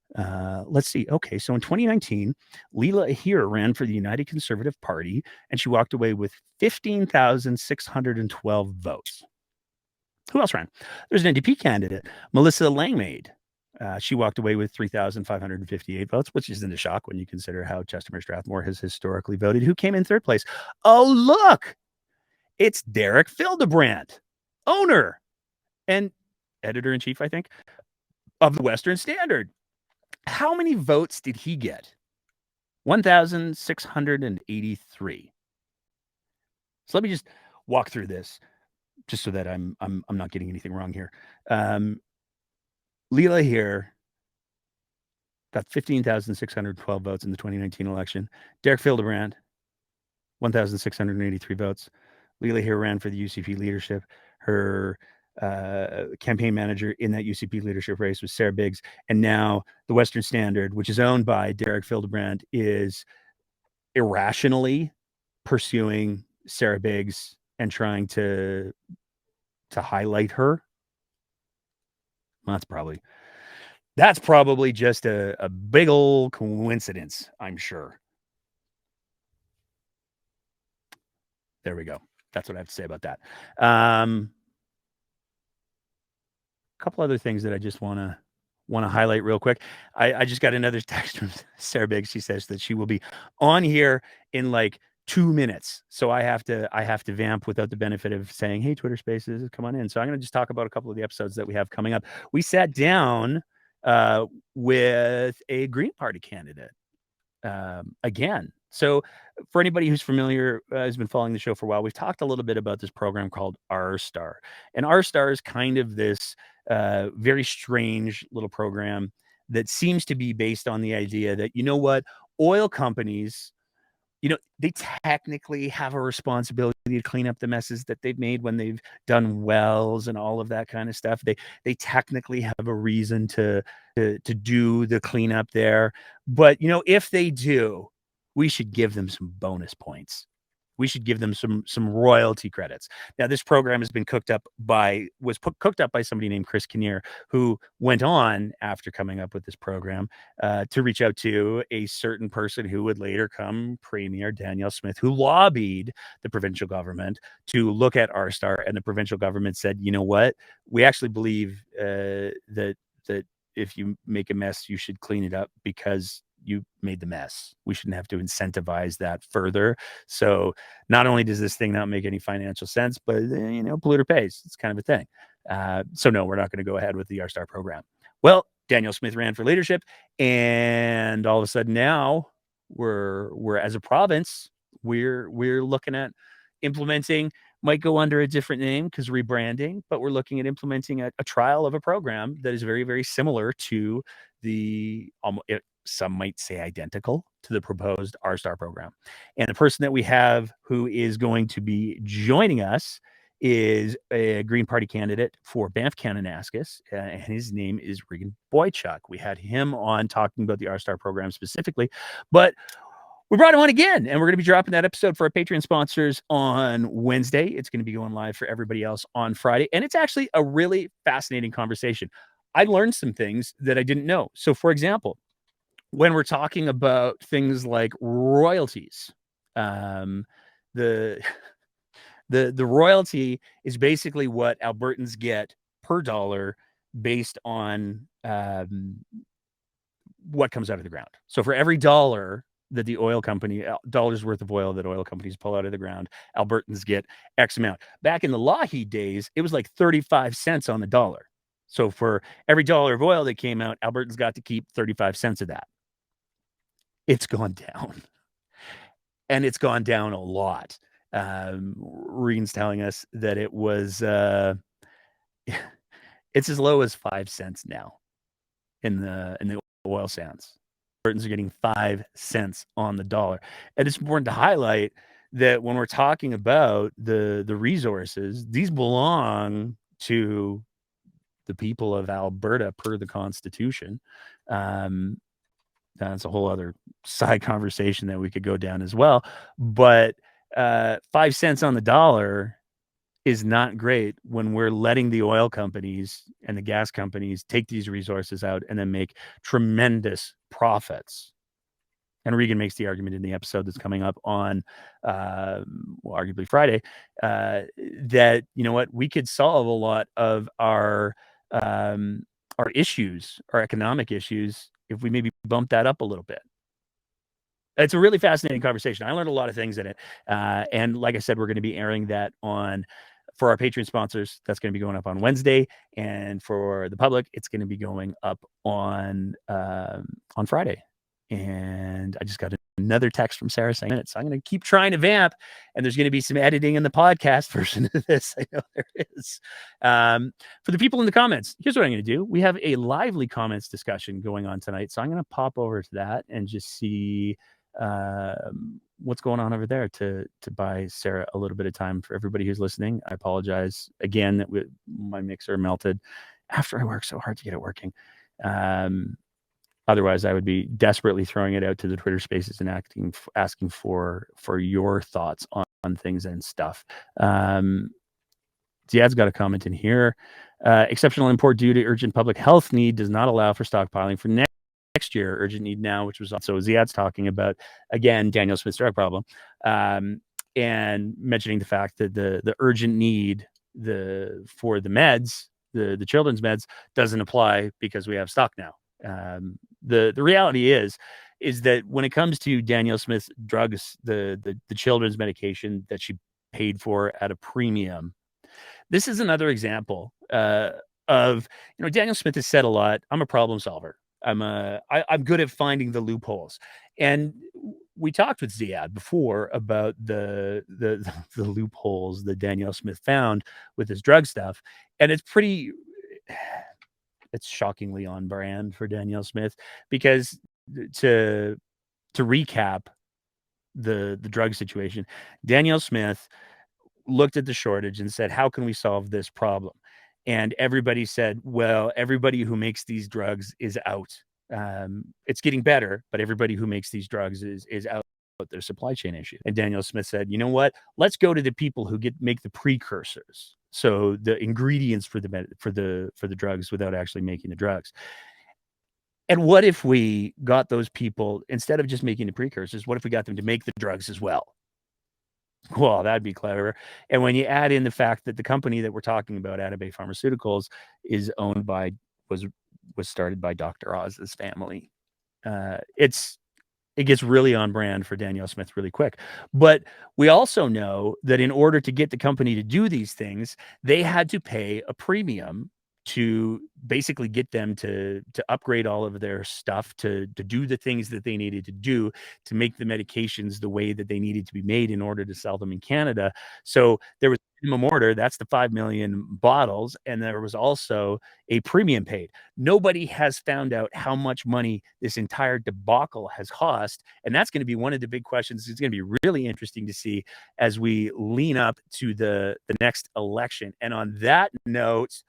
Let's see. Okay, so in 2019, Leela Ahir ran for the United Conservative Party, and she walked away with 15,612 votes. Who else ran? There's an NDP candidate, Melissa Langmaid. She walked away with 3,558 votes, which isn't a shock when you consider how Chestermere Strathmore has historically voted. Who came in third place? Oh, look, it's Derek Fildebrandt, owner and editor-in-chief, I think, of the Western Standard. How many votes did he get? 1,683. So let me just walk through this, just so that I'm not getting anything wrong here. Leela here got 15,612 votes in the 2019 election. Derek Fildebrandt, 1,683 votes. Leela here ran for the UCP leadership. Her campaign manager in that UCP leadership race was Sarah Biggs. And now the Western Standard, which is owned by Derek Fildebrandt, is irrationally pursuing Sarah Biggs and trying to highlight her. Well, that's probably just a big old coincidence, I'm sure. There we go. That's what I have to say about that. A couple other things that I just want to highlight real quick. I just got another text from Sarah Biggs. She says that she will be on here in like 2 minutes. So I have to vamp without the benefit of saying, hey, Twitter Spaces, come on in. So I'm going to just talk about a couple of the episodes that we have coming up. We sat down with a Green Party candidate again. So for anybody who's familiar, has been following the show for a while, we've talked a little bit about this program called R-Star. And R-Star is kind of this very strange little program that seems to be based on the idea that, you know what, oil companies, you know, they technically have a responsibility to clean up the messes that they've made when they've done wells and all of that kind of stuff. They technically have a reason to do the cleanup there. But, you know, if they do, we should give them some bonus points. We should give them some royalty credits. Now, this program has been cooked up by somebody named Chris Kinnear, who went on after coming up with this program to reach out to a certain person who would later come Premier, Danielle Smith, who lobbied the provincial government to look at R-Star, and the provincial government said, you know what, we actually believe that if you make a mess, you should clean it up because you made the mess. We shouldn't have to incentivize that further. So not only does this thing not make any financial sense, but, you know, polluter pays. It's kind of a thing. So no, we're not going to go ahead with the R-Star program. Well, Danielle Smith ran for leadership, and all of a sudden now we're as a province, we're looking at implementing, might go under a different name because rebranding, but we're looking at implementing a trial of a program that is very, very similar to the some might say identical to the proposed R-Star program. And the person that we have who is going to be joining us is a Green Party candidate for Banff Kananaskis, and his name is Regan Boychuk. We had him on talking about the R-Star program specifically, but we brought him on again, and we're going to be dropping that episode for our Patreon sponsors on Wednesday. It's going to be going live for everybody else on Friday, and it's actually a really fascinating conversation. I learned some things that I didn't know. So, for example, when we're talking about things like royalties, the royalty is basically what Albertans get per dollar based on what comes out of the ground. So for every dollar that the oil company, dollars worth of oil that oil companies pull out of the ground, Albertans get X amount. Back in the Lougheed days, it was like 35 cents on the dollar. So for every dollar of oil that came out, Albertans got to keep 35 cents of that. It's gone down, and it's gone down a lot. Regan's telling us that it was it's as low as 5 cents now in the oil sands. Albertans are getting 5 cents on the dollar, and it's important to highlight that when we're talking about the resources, these belong to the people of Alberta per the Constitution. That's a whole other side conversation that we could go down as well. But 5 cents on the dollar is not great when we're letting the oil companies and the gas companies take these resources out and then make tremendous profits. And Regan makes the argument in the episode that's coming up on, arguably Friday, that, you know what, we could solve a lot of our our issues, our economic issues, if we maybe bump that up a little bit. It's a really fascinating conversation. I learned a lot of things in it. And like I said, we're going to be airing that for our Patreon sponsors, that's going to be going up on Wednesday. And for the public, it's going to be going up on Friday. And I just got another text from Sarah saying it. So I'm going to keep trying to vamp, and there's going to be some editing in the podcast version of this. I know there is. For the people in the comments, here's what I'm going to do. We have a lively comments discussion going on tonight. So I'm going to pop over to that and just see what's going on over there to buy Sarah a little bit of time. For everybody who's listening, I apologize again that my mixer melted after I worked so hard to get it working. Otherwise, I would be desperately throwing it out to the Twitter Spaces and asking for your thoughts on things and stuff. Ziad's got a comment in here. Exceptional import due to urgent public health need does not allow for stockpiling for next year. Urgent need now, which was also Ziad's talking about, again, Danielle Smith's drug problem, and mentioning the fact that the urgent need for the meds, the children's meds, doesn't apply because we have stock now. The reality is that when it comes to Danielle Smith's drugs, the children's medication that she paid for at a premium, this is another example of, Danielle Smith has said a lot, I'm a problem solver. I'm good at finding the loopholes. And we talked with Ziad before about the loopholes that Danielle Smith found with his drug stuff. And it's shockingly on brand for Danielle Smith, because to recap the drug situation, Danielle Smith looked at the shortage and said, how can we solve this problem? And everybody said, well, everybody who makes these drugs is out. It's getting better, but everybody who makes these drugs is out. Their supply chain issue. And Danielle Smith said, you know what? Let's go to the people who make the precursors. So the ingredients for the drugs without actually making the drugs. And what if we got those people, instead of just making the precursors, what if we got them to make the drugs as well? Well, that'd be clever. And when you add in the fact that the company that we're talking about, Athabasca Pharmaceuticals, is owned by, was started by Dr. Oz's family, it gets really on brand for Danielle Smith really quick. But we also know that in order to get the company to do these things, they had to pay a premium to basically get them to upgrade all of their stuff, to do the things that they needed to do to make the medications the way that they needed to be made in order to sell them in Canada. So there was a minimum order, that's the 5 million bottles, and there was also a premium paid. Nobody has found out how much money this entire debacle has cost, and that's going to be one of the big questions. It's going to be really interesting to see as we lean up to the next election. And on that note,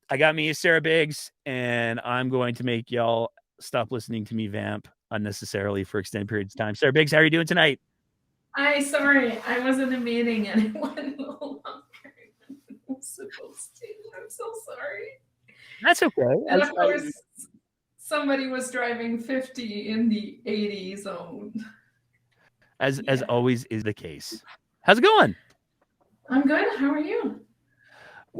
I got me a Sarah Biggs, and I'm going to make y'all stop listening to me vamp unnecessarily for extended periods of time. Sarah Biggs, how are you doing tonight? Sorry, I was in a meeting and it went a little longer than I was supposed to. I'm so sorry. That's okay. And of course, somebody was driving 50 in the 80 zone. As always is the case. How's it going? I'm good. How are you?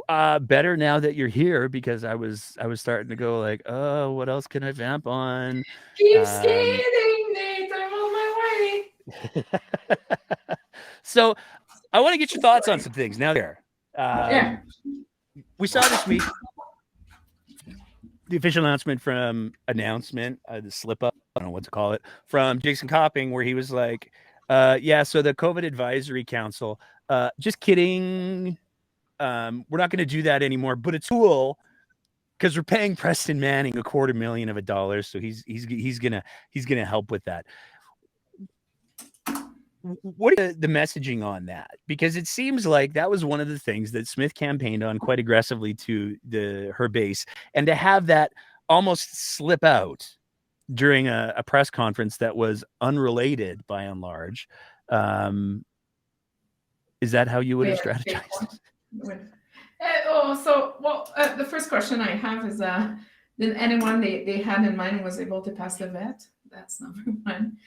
Better now that you're here, because I was starting to go like, oh, what else can I vamp on? Keep skating, Nate. I'm on my way. So I want to get your thoughts on some things now. We saw this week the official announcement the slip up, I don't know what to call it, from Jason Copping, where he was like, so the COVID Advisory Council, just kidding. We're not going to do that anymore, but it's cool because we're paying Preston Manning $250,000, so he's gonna help with that. What is the messaging on that? Because it seems like that was one of the things that Smith campaigned on quite aggressively to her base, and to have that almost slip out during a press conference that was unrelated by and large. Is that how you would have strategized? The first question I have is, did anyone they had in mind was able to pass the vet? That's number one.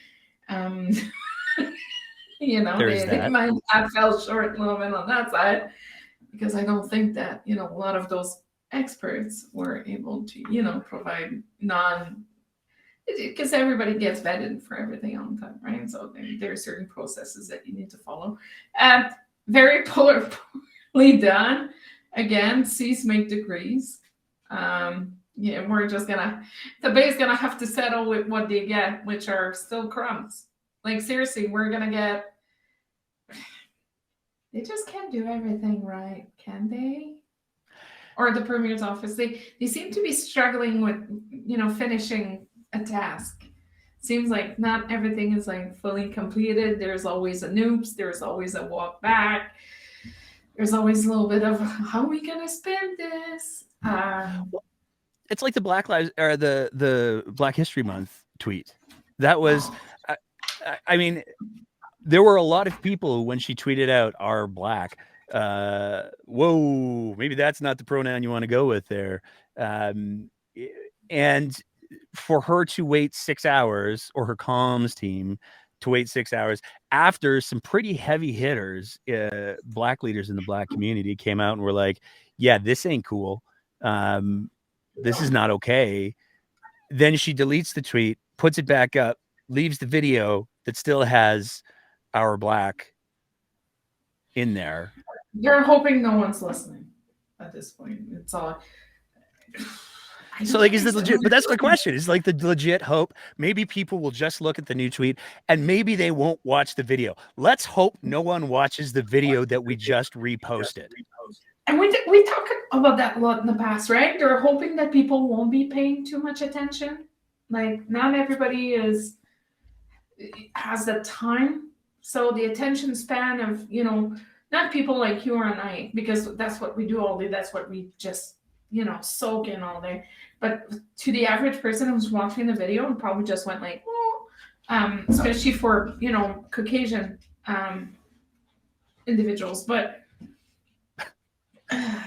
They might have fell short a little bit on that side, because I don't think that, a lot of those experts were able to, provide because everybody gets vetted for everything all the time, right? So there are certain processes that you need to follow. Very poorly done. Again, C's make degrees. We're just the bay's gonna have to settle with what they get, which are still crumbs. Like seriously, we're gonna get. They just can't do everything right, can they? Or the Premier's office, they seem to be struggling with, finishing a task. Seems like not everything is like fully completed. There's always a noops. There's always a walk back. There's always a little bit of how are we gonna spend this? It's like the Black Lives or the Black History Month tweet. That was, I mean, there were a lot of people when she tweeted out "are black." Whoa, maybe that's not the pronoun you want to go with there. And for her to wait 6 hours, or her comms team to wait 6 hours after some pretty heavy hitters, black leaders in the black community came out and were like, yeah, this ain't cool. This is not okay. Then she deletes the tweet, puts it back up, leaves the video that still has "our black" in there. You're hoping no one's listening at this point. It's all. So like, is this legit? But that's the question. Is like the legit hope. Maybe people will just look at the new tweet and maybe they won't watch the video. Let's hope no one watches the video that we just reposted. And we talked about that a lot in the past, right? They're hoping that people won't be paying too much attention. Like not everybody has the time. So the attention span of, not people like you or I, because that's what we do all day. That's what we just, soak in all day. But to the average person who's watching the video and probably just went like, especially for, Caucasian individuals. But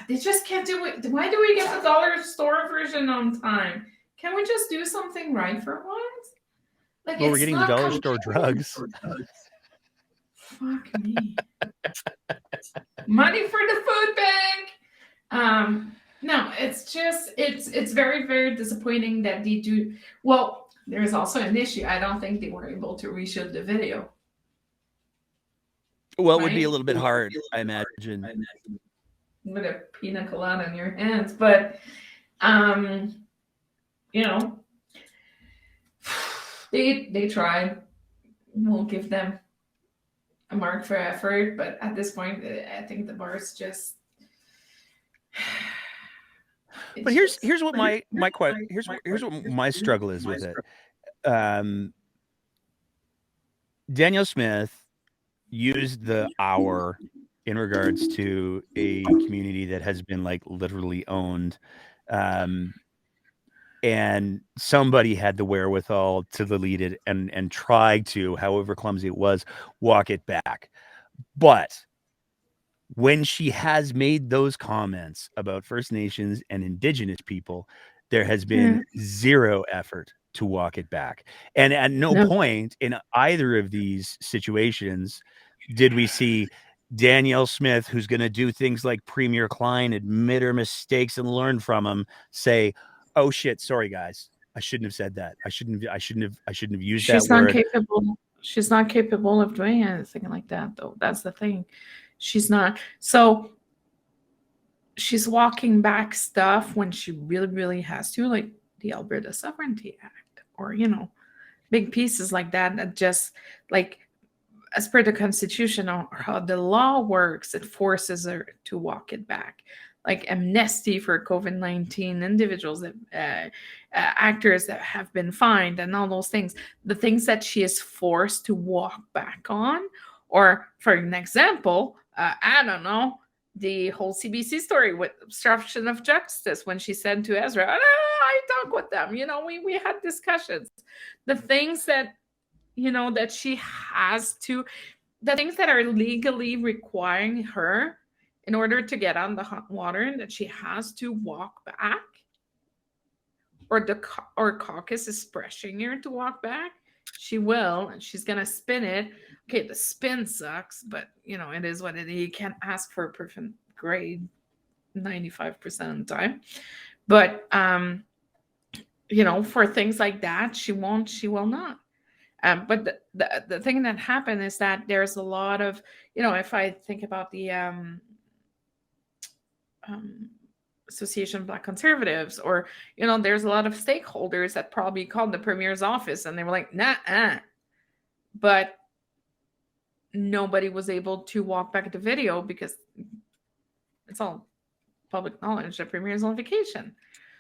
they just can't do it. Why do we get the dollar store version on time? Can we just do something right for once? Like, well, we're getting the dollar store drugs. Fuck me. Money for the food bank. No, it's just it's very, very disappointing that they do. Well, there's also an issue. I don't think they were able to reshoot the video. Well, it would be a little bit hard, I imagine. With a pina colada in your hands, but they tried. We'll give them a mark for effort, but at this point, I think the bar's just. But here's what my question. Here's what my struggle is with it. Danielle Smith used the hour in regards to a community that has been like literally owned. And somebody had the wherewithal to delete it and try to, however clumsy it was, walk it back. But when she has made those comments about First Nations and Indigenous people, there has been zero effort to walk it back. And at no point in either of these situations did we see Danielle Smith, who's going to do things like Premier Klein, admit her mistakes and learn from them, say, "Oh shit, sorry guys, I shouldn't have said that. I shouldn't have used that word." She's not capable. She's not capable of doing anything like that, though. That's the thing. She's not. So she's walking back stuff when she really, really has to, like the Alberta Sovereignty Act, or big pieces like that. That just like, as per the Constitution or how the law works, it forces her to walk it back. Like amnesty for COVID-19 individuals, that actors that have been fined, and all those things. The things that she is forced to walk back on, or for an example, I don't know, the whole CBC story with obstruction of justice, when she said to Ezra, I talk with them, we had discussions. The things that, that she has to, the things that are legally requiring her in order to get on the hot water, and that she has to walk back, or caucus is pressuring her to walk back, she will, and she's gonna spin it. Okay, the spin sucks, but it is what it is. You can't ask for a perfect grade 95% of the time. But you know, for things like that, she will not. But the thing that happened is that there's a lot of, you know, if I think about the Association of Black Conservatives, or, you know, there's a lot of stakeholders that probably called the Premier's office and they were like, nah, but nobody was able to walk back the video because it's all public knowledge. The Premier is on vacation.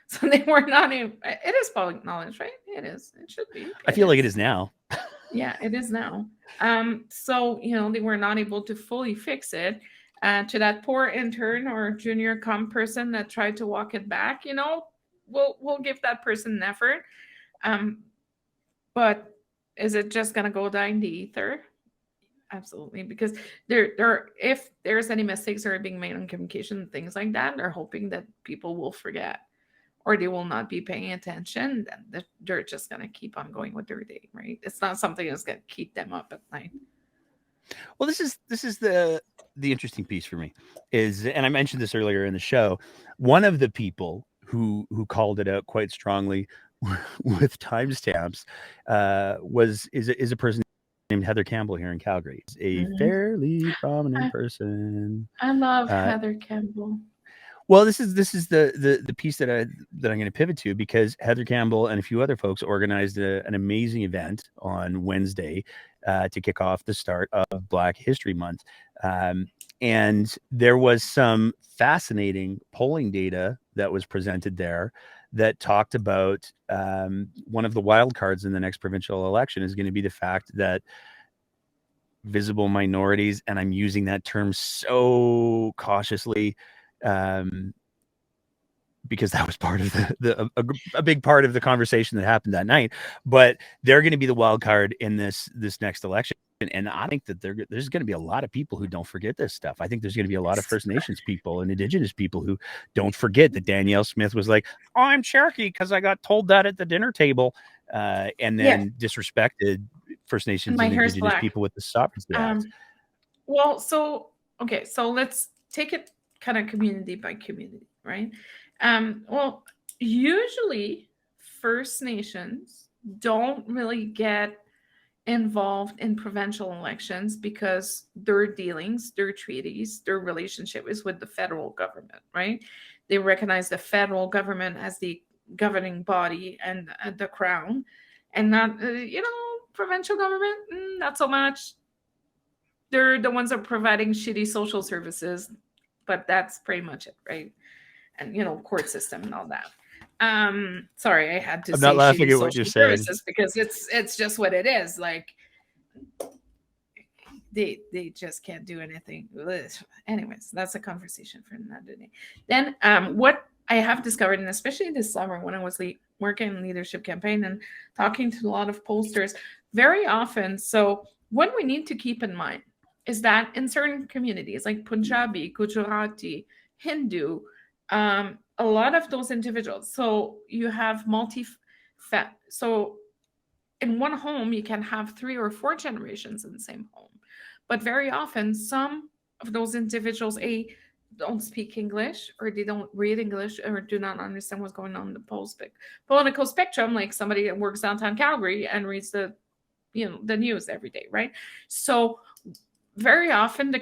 So they were not able, it is public knowledge, right? It is. It should be. I feel like it is now. Yeah, it is now. So, you know, they were not able to fully fix it. To that poor intern or junior com person that tried to walk it back, you know, we'll give that person an effort. But is it just gonna go down in the ether? Absolutely, because there if there's any mistakes that are being made on communication and things like that, they're hoping that people will forget or they will not be paying attention. Then they're just gonna keep on going with their day, right? It's not something that's gonna keep them up at night. Well, this is the interesting piece for me is, and I mentioned this earlier in the show, one of the people who called it out quite strongly with timestamps is a person named Heather Campbell here in Calgary. It's a fairly prominent person. I love Heather Campbell. Well, this is the piece that I'm going to pivot to, because Heather Campbell and a few other folks organized an amazing event on Wednesday to kick off the start of Black History Month. And there was some fascinating polling data that was presented there that talked about one of the wild cards in the next provincial election is going to be the fact that visible minorities, and I'm using that term so cautiously, because that was part of a big part of the conversation that happened that night, but they're going to be the wild card in this next election. And I think that there's going to be a lot of people who don't forget this stuff. I think there's going to be a lot of First Nations people and Indigenous people who don't forget that Danielle Smith was like, "Oh, I'm Cherokee because I got told that at the dinner table," and then disrespected First Nations and Indigenous people with the Sovereignty Act. Well, so let's take it kind of community by community, right? Well, usually First Nations don't really get involved in provincial elections because their dealings, their treaties, their relationship is with the federal government, right? They recognize the federal government as the governing body and the crown, and not, provincial government, not so much. They're the ones that are providing shitty social services, but that's pretty much it, right? And, court system and all that. Sorry, I had to say not laughing at what you're saying because it's just what it is. Like they just can't do anything. Anyways, that's a conversation for another day. Then what I have discovered, and especially this summer when I was working in leadership campaign and talking to a lot of pollsters, very often, so what we need to keep in mind is that in certain communities like Punjabi, Gujarati, Hindu, a lot of those individuals, so you have so in one home you can have 3 or 4 generations in the same home, but very often some of those individuals don't speak English, or they don't read English, or do not understand what's going on in the political spectrum, like somebody that works downtown Calgary and reads the news every day, right? So very often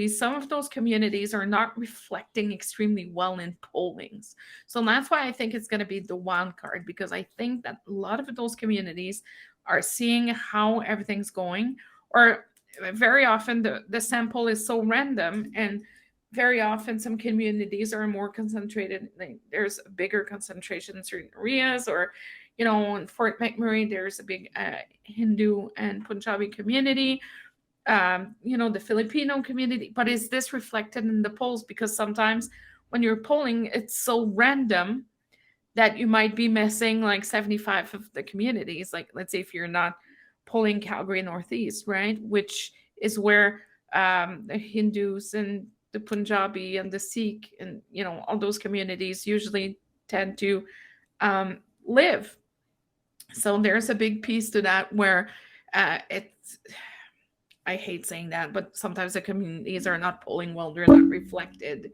some of those communities are not reflecting extremely well in pollings. So that's why I think it's going to be the wild card, because I think that a lot of those communities are seeing how everything's going, or very often the sample is so random, and very often some communities are more concentrated. Like there's a bigger concentration in certain areas, or in Fort McMurray, there's a big Hindu and Punjabi community. The Filipino community, but is this reflected in the polls? Because sometimes when you're polling, it's so random that you might be missing like 75 of the communities. Like, let's say if you're not polling Calgary Northeast, right, which is where the Hindus and the Punjabi and the Sikh and all those communities usually tend to live. So there's a big piece to that where I hate saying that, but sometimes the communities are not polling well. They're not reflected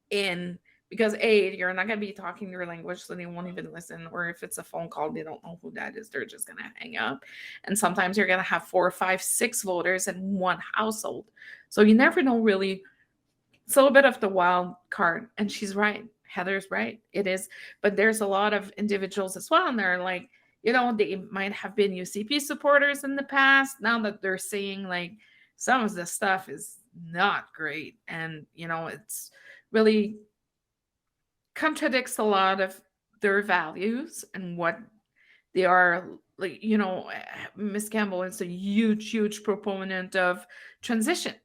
in because A, you're not going to be talking their language, so they won't even listen. Or if it's a phone call, they don't know who that is. They're just going to hang up. And sometimes you're going to have 4, 5, 6 voters in one household. So you never know really. It's a little bit of the wild card. And she's right. Heather's right. It is. But there's a lot of individuals as well. And they're like, you know, they might have been UCP supporters in the past. Now that they're seeing like some of the stuff is not great. And, you know, it's really contradicts a lot of their values and what they are. Like, you know, Miss Campbell is a huge proponent of transition.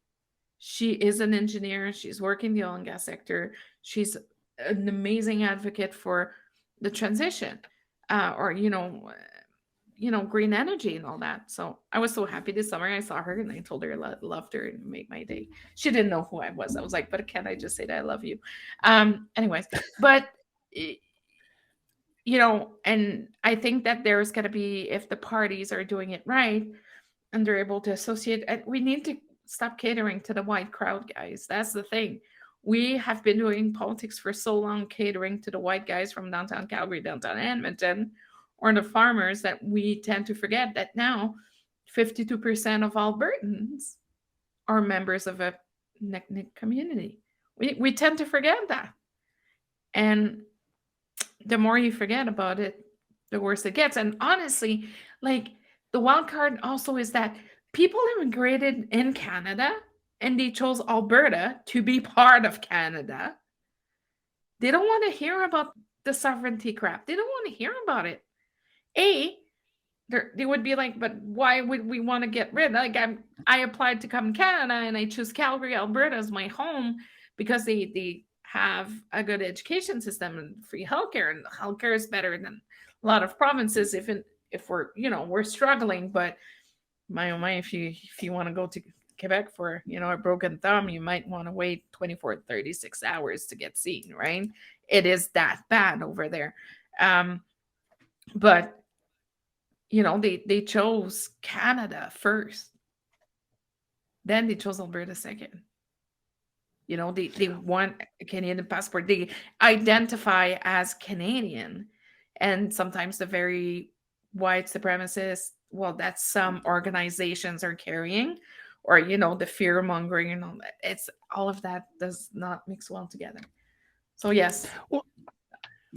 She is an engineer. She's working the oil and gas sector. She's an amazing advocate for the transition, or green energy and all that. So I was so happy this summer. I saw her and I told her I loved her and made my day. She didn't know who I was. I was like, but can't I just say that I love you? Anyways, but you know, and I think that there's going to be, if the parties are doing it right and they're able to associate, we need to stop catering to the white crowd, guys. That's the thing. We have been doing politics for so long, catering to the white guys from downtown Calgary, downtown Edmonton, or the farmers, that we tend to forget that now 52% of Albertans are members of a ethnic community. We tend to forget that. And the more you forget about it, the worse it gets. And honestly, like, the wild card also is that people immigrated in Canada and they chose Alberta to be part of Canada. They don't want to hear about the sovereignty crap. They don't want to hear about it. They would be like, but why would we want to get rid? Like, I applied to come to Canada and I choose Calgary, Alberta as my home because they have a good education system and free healthcare, and healthcare is better than a lot of provinces. If we're struggling, but my oh my, if you want to go to Quebec for a broken thumb, you might want to wait 24 36 hours to get seen, right? It is that bad over there. But they chose Canada first, then they chose Alberta second. They want a Canadian passport. They identify as Canadian, and sometimes the very white supremacists, well, that some organizations are carrying, or the fear mongering and all that. It's all of that does not mix well together. So yes. Well,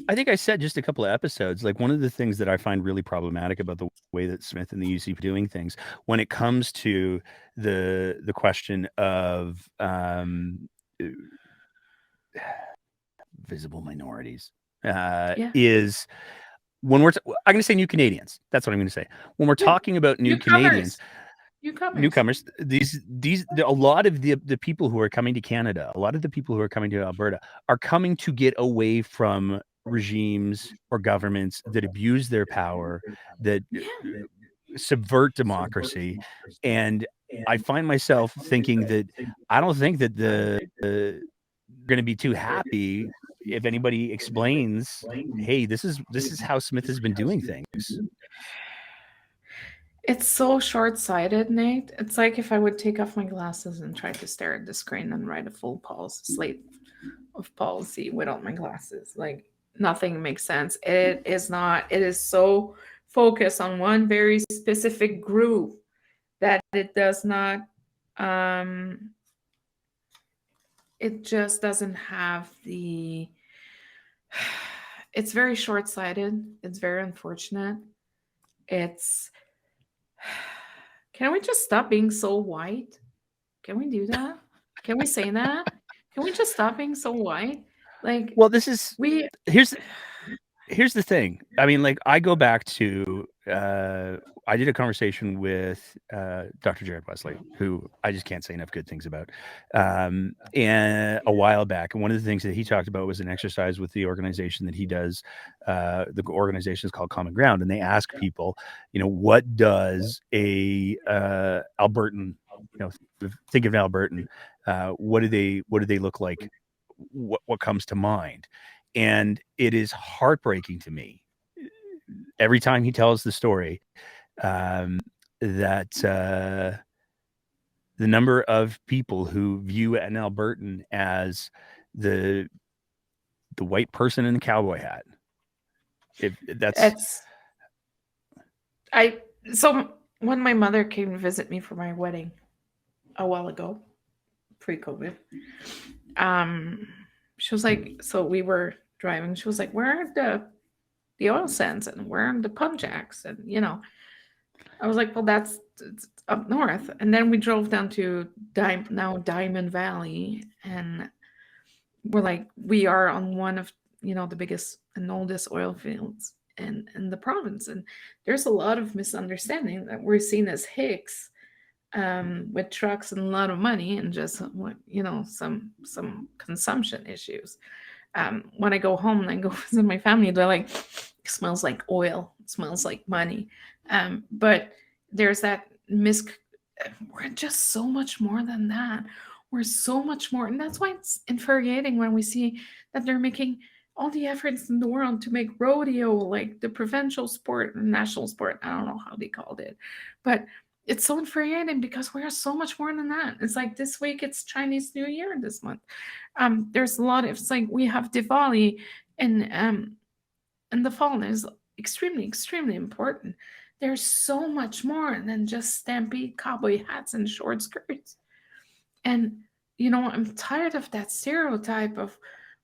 I think I said just a couple of episodes, like, one of the things that I find really problematic about the way that Smith and the UCP are doing things when it comes to the question of visible minorities is when I'm going to say new Canadians. That's what I'm going to say. When we're talking about newcomers, a lot of the people who are coming to Canada, a lot of the people who are coming to Alberta are coming to get away from regimes or governments that abuse their power, that subvert democracy. And I find myself thinking that I don't think that they're going to be too happy if anybody explains, hey, this is how Smith has been doing things. It's so short-sighted, Nate. It's like if I would take off my glasses and try to stare at the screen and write a full slate of policy without my glasses. Like, nothing makes sense. It is not. It is so focused on one very specific group that it does not. It just doesn't have the. It's very short-sighted. It's very unfortunate. Can we just stop being so white? Can we do that? Can we say that? Can we just stop being so white? Like, well, here's the thing. I mean, like, I go back to I did a conversation with Dr. Jared Wesley, who I just can't say enough good things about, and a while back. And one of the things that he talked about was an exercise with the organization that he does. The organization is called Common Ground, and they ask people, what does a Albertan, think of an Albertan, what do they look like? What comes to mind? And it is heartbreaking to me every time he tells the story that the number of people who view an Albertan as the the white person in the cowboy hat. That's So when my mother came to visit me for my wedding a while ago, pre-COVID, she was like, so we were driving. She was like, "Where are the oil sands and where are the pump jacks?" And I was like, "Well, it's up north." And then we drove down to Diamond Valley, and we're like, we are on one of the biggest and oldest oil fields in the province, and there's a lot of misunderstanding that we're seen as hicks with trucks and a lot of money and just some consumption issues. When I go home and I go visit my family, they're like, "It smells like oil, it smells like money." But there's that we're just so much more than that. We're so much more. And that's why it's infuriating when we see that they're making all the efforts in the world to make rodeo like the provincial sport and national sport. I don't know how they called it, but it's so infuriating because we are so much more than that. It's like this week, it's Chinese New Year this month. There's a lot of, it's like we have Diwali in the fall is extremely, extremely important. There's so much more than just stampede cowboy hats and short skirts. And, I'm tired of that stereotype of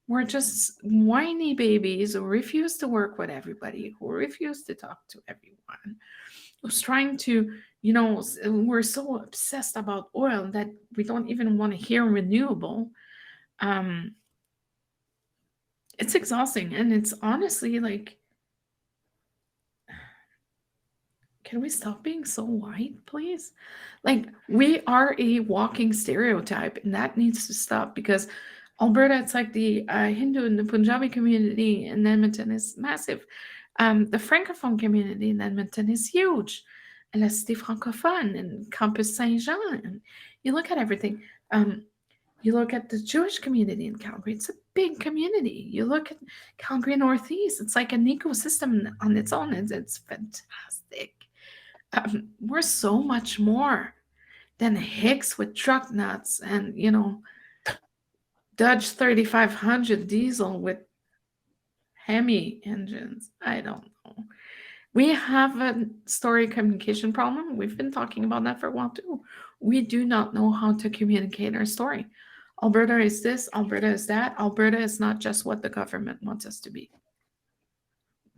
we're just whiny babies who refuse to work with everybody, who refuse to talk to everyone, who's trying to, we're so obsessed about oil that we don't even want to hear renewable. It's exhausting. And it's honestly like, can we stop being so white, please? Like, we are a walking stereotype, and that needs to stop because Alberta, it's like the Hindu and the Punjabi community in Edmonton is massive. The Francophone community in Edmonton is huge. And La Cité Francophone and Campus Saint-Jean. And you look at everything. You look at the Jewish community in Calgary. It's a big community. You look at Calgary Northeast. It's like an ecosystem on its own. It's fantastic. We're so much more than hicks with truck nuts and Dodge 3500 diesel with Hemi engines. I don't know. We have a story communication problem. We've been talking about that for a while too. We do not know how to communicate our story. Alberta is this, Alberta is that. Alberta is not just what the government wants us to be.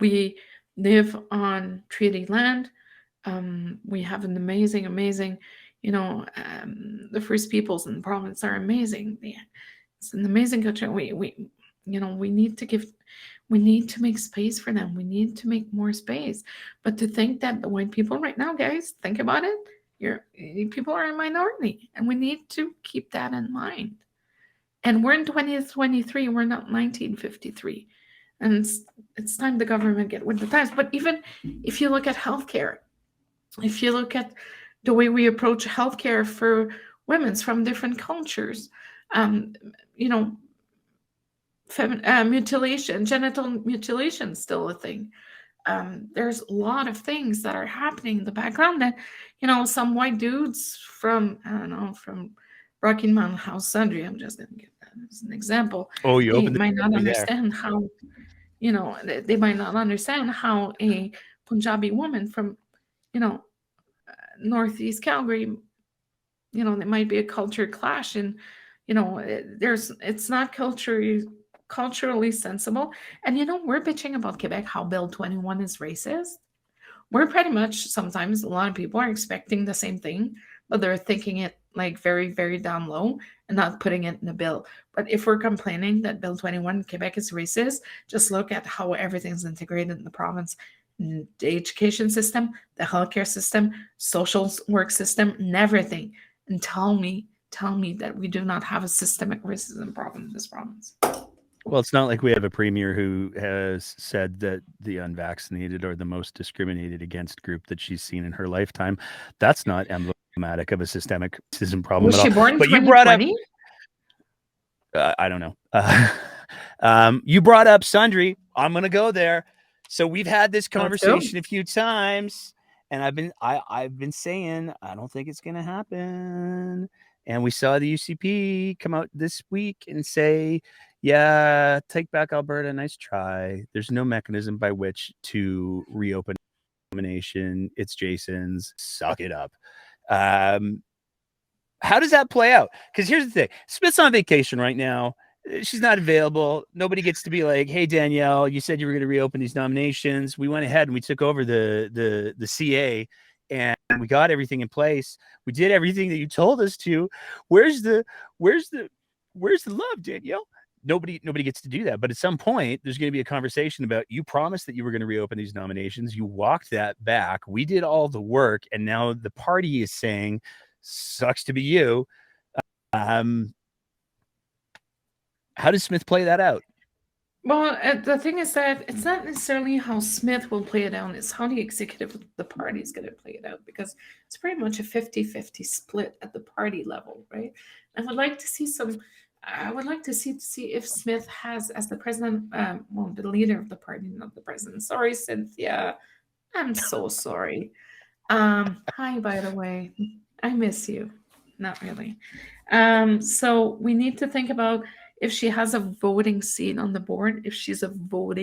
We live on treaty land. We have an amazing, the First Peoples in the province are amazing. It's an amazing culture. We need to make space for them. We need to make more space. But to think that the white people right now, guys, think about it. People are a minority, and we need to keep that in mind. And we're in 2023. We're not 1953. And it's time the government get with the times. But even if you look at healthcare, if you look at the way we approach healthcare for women from different cultures, mutilation, genital mutilation is still a thing. There's a lot of things that are happening in the background that, some white dudes from Rocky Mountain House Sundry, I'm just going to give that as an example. Oh, you They might not understand how, they might not understand how a Punjabi woman from, Northeast Calgary, there might be a culture clash and, it's not culturally sensible. And, we're bitching about Quebec, how Bill 21 is racist. We're pretty much, sometimes a lot of people are expecting the same thing, but they're thinking it like very, very down low and not putting it in the bill. But if we're complaining that Bill 21 in Quebec is racist, just look at how everything's integrated in the province. The education system, the healthcare system, social work system, and everything. And tell me that we do not have a systemic racism problem in this province. Well, it's not like we have a premier who has said that the unvaccinated are the most discriminated against group that she's seen in her lifetime. That's not emblematic of a systemic racism problem Was at all. she born in But 2020? you brought up, I don't know. You brought up Sundry. I'm going to go there. So we've had this conversation a few times, and I've been saying I don't think it's going to happen. And we saw the UCP come out this week and say, yeah, take back Alberta, nice try. There's no mechanism by which to reopen nomination. It's Jason's. Suck it up. How does that play out? Because here's the thing. Smith's on vacation right now. She's not available. Nobody gets to be like, hey, Danielle, you said you were going to reopen these nominations. We went ahead and we took over the CA and we got everything in place. We did everything that you told us to. Where's the love, Danielle? Nobody gets to do that. But at some point, there's going to be a conversation about you promised that you were going to reopen these nominations. You walked that back. We did all the work. And now the party is saying, sucks to be you. How does Smith play that out? Well, the thing is that it's not necessarily how Smith will play it out, it's how the executive of the party is going to play it out, because it's pretty much a 50-50 split at the party level, right? I would like to see see if Smith has, as the president, the leader of the party, not the president. Sorry, Cynthia. I'm so sorry. Hi, by the way. I miss you. Not really. So we need to think about if she has a voting seat on the board, if she has a vote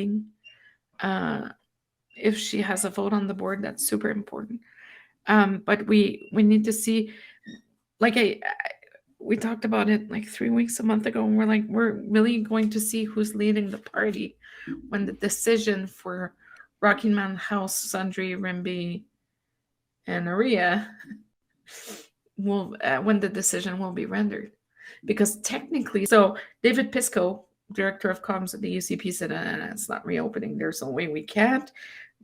on the board, that's super important. But we need to see, like we talked about it like 3 weeks, a month ago, and we're really going to see who's leading the party when the decision for Rockingham House, Sundry, Rimby, and Aria when the decision will be rendered. Because technically, so David Pisco, director of comms at the UCP, said it's not reopening. There's no way we can't.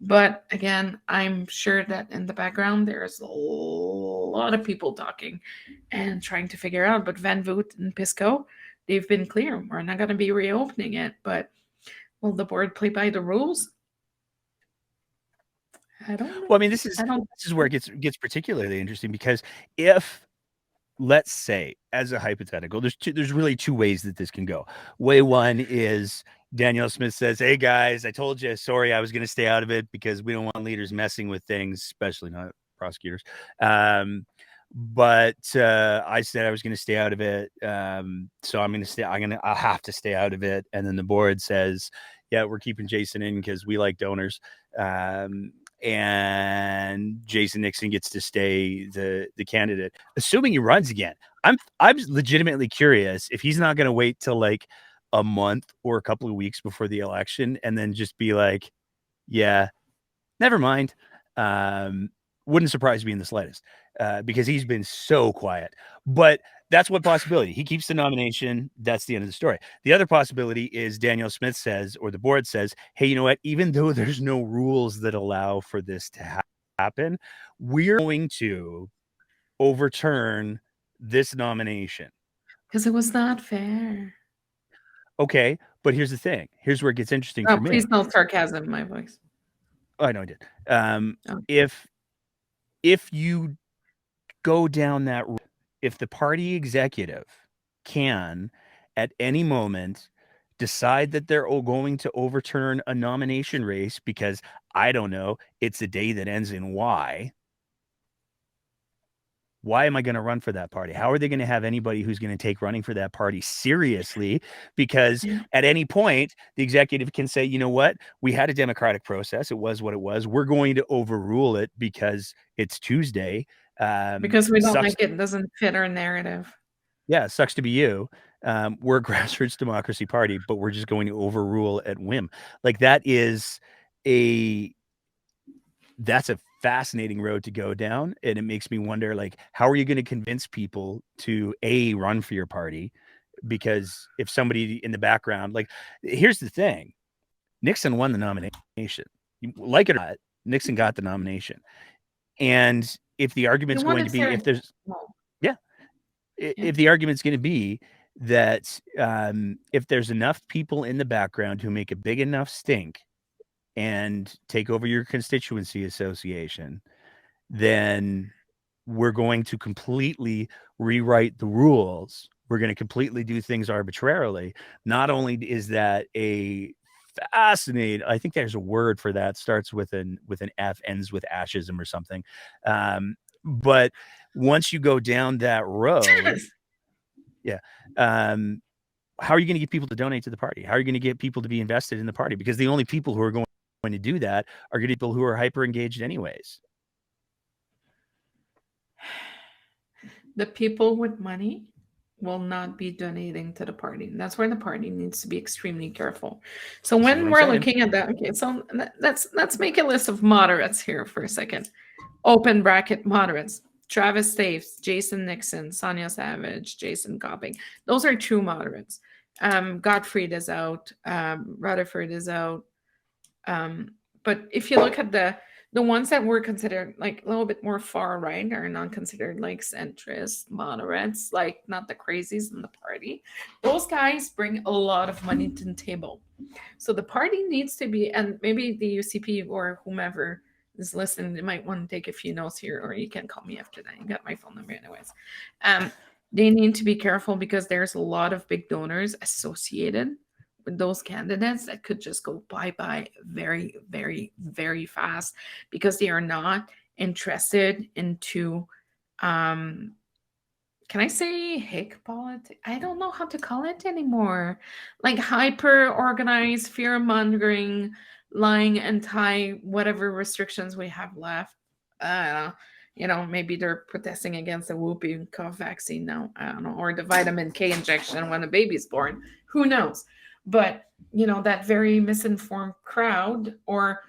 But again, I'm sure that in the background, there's a lot of people talking and trying to figure out. But Van Voot and Pisco, they've been clear. We're not going to be reopening it. But will the board play by the rules? I don't know. Well, I mean, this is where it gets particularly interesting, because if, let's say, as a hypothetical, there's really two ways that this can go. Way one is Danielle Smith says, hey guys, I told you, sorry, I was going to stay out of it because we don't want leaders messing with things, especially not prosecutors. But I said I was going to stay out of it. So I'll have to stay out of it. And then the board says, yeah, we're keeping Jason in because we like donors. And Jason Nixon gets to stay the candidate, assuming he runs again. I'm legitimately curious if he's not going to wait till like a month or a couple of weeks before the election and then just be like, yeah, never mind. Wouldn't surprise me in the slightest, because he's been so quiet. But that's one possibility. He keeps the nomination. That's the end of the story. The other possibility is Danielle Smith says, or the board says, hey, you know what? Even though there's no rules that allow for this to happen, we're going to overturn this nomination. Because it was not fair. Okay, but here's the thing. Here's where it gets interesting for me. Please no sarcasm in my voice. Oh, I know I did. If you go down that route, if the party executive can at any moment decide that they're going to overturn a nomination race because, I don't know, it's a day that ends in Y, why am I going to run for that party? How are they going to have anybody who's going to take running for that party seriously? Because at any point, the executive can say, you know what? We had a democratic process. It was what it was. We're going to overrule it because it's Tuesday. Because we don't like it. It doesn't fit our narrative. Yeah, it sucks to be you. We're a grassroots democracy party, but we're just going to overrule at whim. Like that's a fascinating road to go down. And it makes me wonder, like, how are you going to convince people to run for your party? Because if somebody in the background, like, here's the thing, Nixon won the nomination. Like it or not, Nixon got the nomination. And if the argument's going to be, if the argument's going to be that if there's enough people in the background who make a big enough stink and take over your constituency association, then we're going to completely rewrite the rules. We're going to completely do things arbitrarily. Not only is that a fascinating, I think there's a word for that, starts with an F, ends with ashism or something. But once you go down that road, how are you going to get people to donate to the party? How are you going to get people to be invested in the party? Because the only people who are going to do that are going to be people who are hyper engaged anyways. The people with money will not be donating to the party. That's where the party needs to be extremely careful. So This is when what we're I'm saying. looking at that, okay, so let's make a list of moderates here for a second. Open bracket moderates. Travis Staves, Jason Nixon, Sonia Savage, Jason Copping. Those are true moderates. Gottfried is out. Rutherford is out. But if you look at the ones that were considered like a little bit more far right are not considered like centrist moderates, like not the crazies in the party. Those guys bring a lot of money to the table. So the party needs to be, and maybe the UCP or whomever is listening, they might want to take a few notes here, or you can call me after that. You got my phone number anyways. They need to be careful because there's a lot of big donors associated with those candidates that could just go bye-bye very, very, very fast because they are not interested into, can I say hick politics? I don't know how to call it anymore. Like hyper-organized, fear-mongering, lying anti whatever restrictions we have left. I don't know. You know, maybe they're protesting against the whooping cough vaccine now. I don't know. Or the vitamin K injection when a baby's born. Who knows? But, you know, that very misinformed crowd or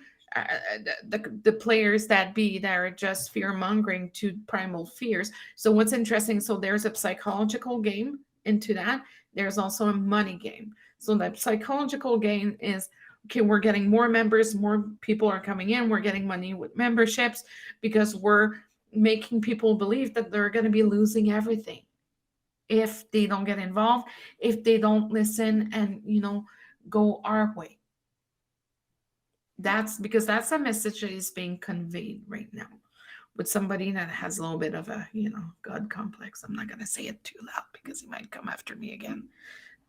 the players that are just fear-mongering to primal fears. So what's interesting, so there's a psychological game into that. There's also a money game. So that psychological game is, okay, we're getting more members, more people are coming in, we're getting money with memberships because we're making people believe that they're going to be losing everything if they don't get involved, if they don't listen and, you know, go our way. That's because that's a message that is being conveyed right now with somebody that has a little bit of a, you know, God complex. I'm not going to say it too loud because he might come after me again.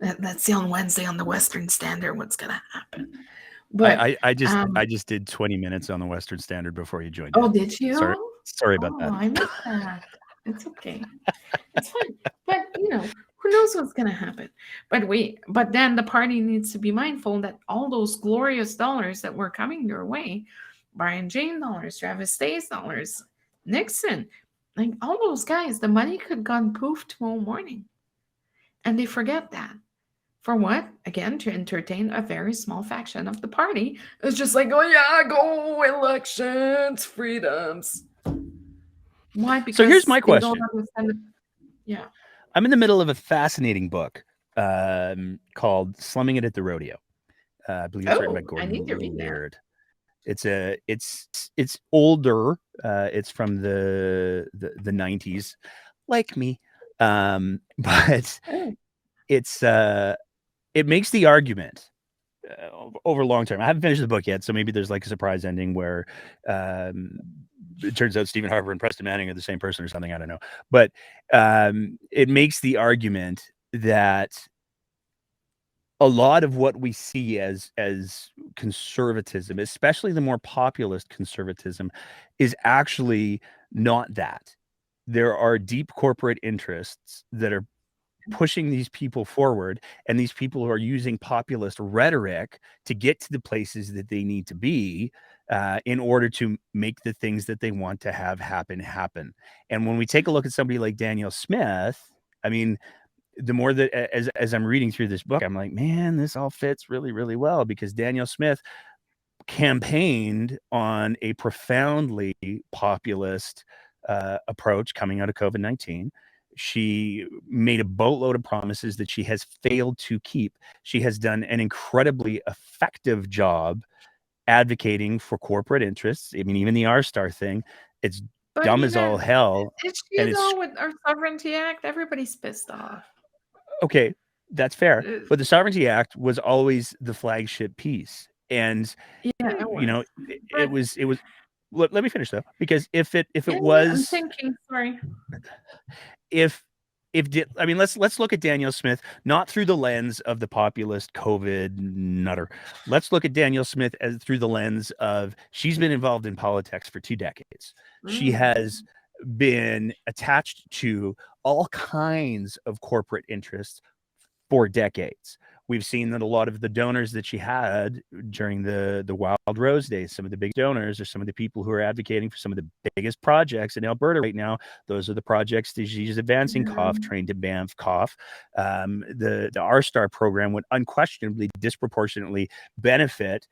Let's see on Wednesday on the Western Standard what's going to happen. But I just did 20 minutes on the Western Standard before you joined. Oh, did you? Sorry about that. I missed that. It's okay. It's fine. But you know, who knows what's gonna happen? But then the party needs to be mindful that all those glorious dollars that were coming your way, Brian Jane dollars, Travis Stays dollars, Nixon, like all those guys, the money could gone poof tomorrow morning. And they forget that. For what? Again, to entertain a very small faction of the party. It's just like, oh yeah, go elections, freedoms. Why? Because so here's my they question. don't understand. Yeah. I'm in the middle of a fascinating book called "Slumming It at the Rodeo." I believe it's written by Gordon Laird. It's older. It's from the 90s, like me, but it makes the argument over a long term. I haven't finished the book yet, so maybe there's like a surprise ending where it turns out Stephen Harper and Preston Manning are the same person or something. I don't know. But it makes the argument that a lot of what we see as conservatism, especially the more populist conservatism, is actually not that. There are deep corporate interests that are pushing these people forward, and these people are using populist rhetoric to get to the places that they need to be in order to make the things that they want to have happen. And when we take a look at somebody like Danielle Smith, I mean, the more that as I'm reading through this book, I'm like, man, this all fits really, really well, because Danielle Smith campaigned on a profoundly populist approach coming out of COVID-19. She made a boatload of promises that she has failed to keep. She has done an incredibly effective job advocating for corporate interests. I mean, even the R-Star thing, it's dumb as all hell. And it's with our Sovereignty Act, everybody's pissed off. Okay, that's fair. But the Sovereignty Act was always the flagship piece. And you know, it was let me finish though, because if it was, I'm thinking, sorry. I mean, let's look at Danielle Smith not through the lens of the populist COVID nutter. Let's look at Danielle Smith as through the lens of she's been involved in politics for 2 decades. She has been attached to all kinds of corporate interests for decades. We've seen that a lot of the donors that she had during the Wild Rose days, some of the big donors are some of the people who are advocating for some of the biggest projects in Alberta right now. Those are the projects that she's advancing. Cough, Train to Banff, Cough. The R-Star program would unquestionably disproportionately benefit,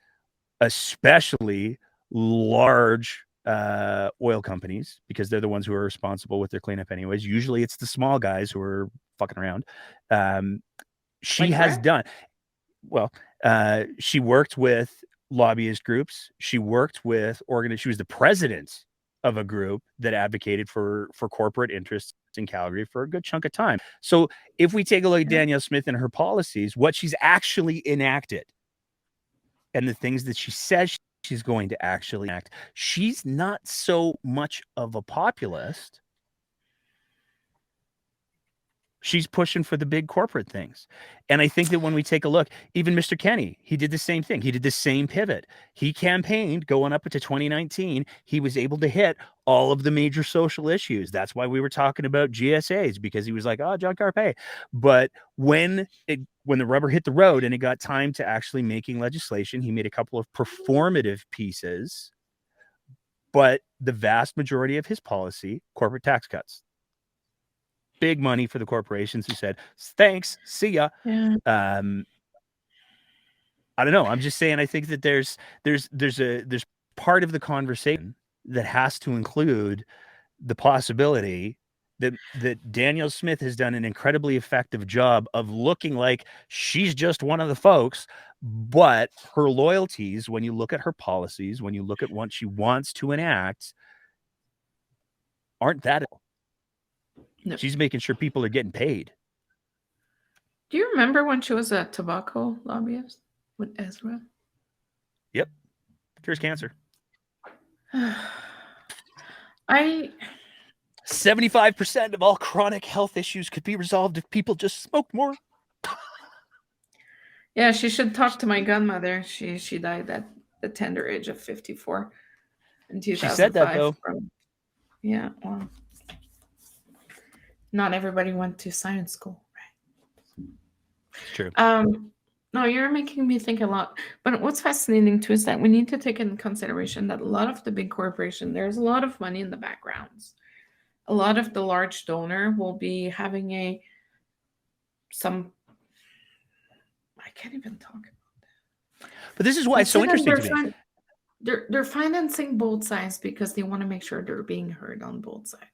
especially large oil companies, because they're the ones who are responsible with their cleanup anyways. Usually it's the small guys who are fucking around. She Like has where? done well. She worked with lobbyist groups. She worked with she was the president of a group that advocated for corporate interests in Calgary for a good chunk of time. So if we take a look at Danielle Smith and her policies, what she's actually enacted and the things that she says she's going to actually act, she's not so much of a populist. She's pushing for the big corporate things. And I think that when we take a look, even Mr. Kenney, he did the same thing. He did the same pivot. He campaigned going up into 2019. He was able to hit all of the major social issues. That's why we were talking about GSAs, because he was like, oh, John Carpe. But when the rubber hit the road and it got time to actually making legislation, he made a couple of performative pieces. But the vast majority of his policy, corporate tax cuts. Big money for the corporations who said, thanks, see ya. Yeah. I don't know. I'm just saying, I think that there's part of the conversation that has to include the possibility that Danielle Smith has done an incredibly effective job of looking like she's just one of the folks, but her loyalties, when you look at her policies, when you look at what she wants to enact, aren't that. No. She's making sure people are getting paid. Do you remember when she was a tobacco lobbyist with Ezra? Yep. Cures cancer. 75% of all chronic health issues could be resolved if people just smoked more. Yeah, she should talk to my godmother. She died at the tender age of 54 in 2005. She said that, though. Yeah, well, not everybody went to science school, right? It's true. No, you're making me think a lot. But what's fascinating too is that we need to take into consideration that a lot of the big corporation, there's a lot of money in the backgrounds. A lot of the large donor will be having I can't even talk about that. But this is why it's so interesting to me. They're financing both sides because they want to make sure they're being heard on both sides.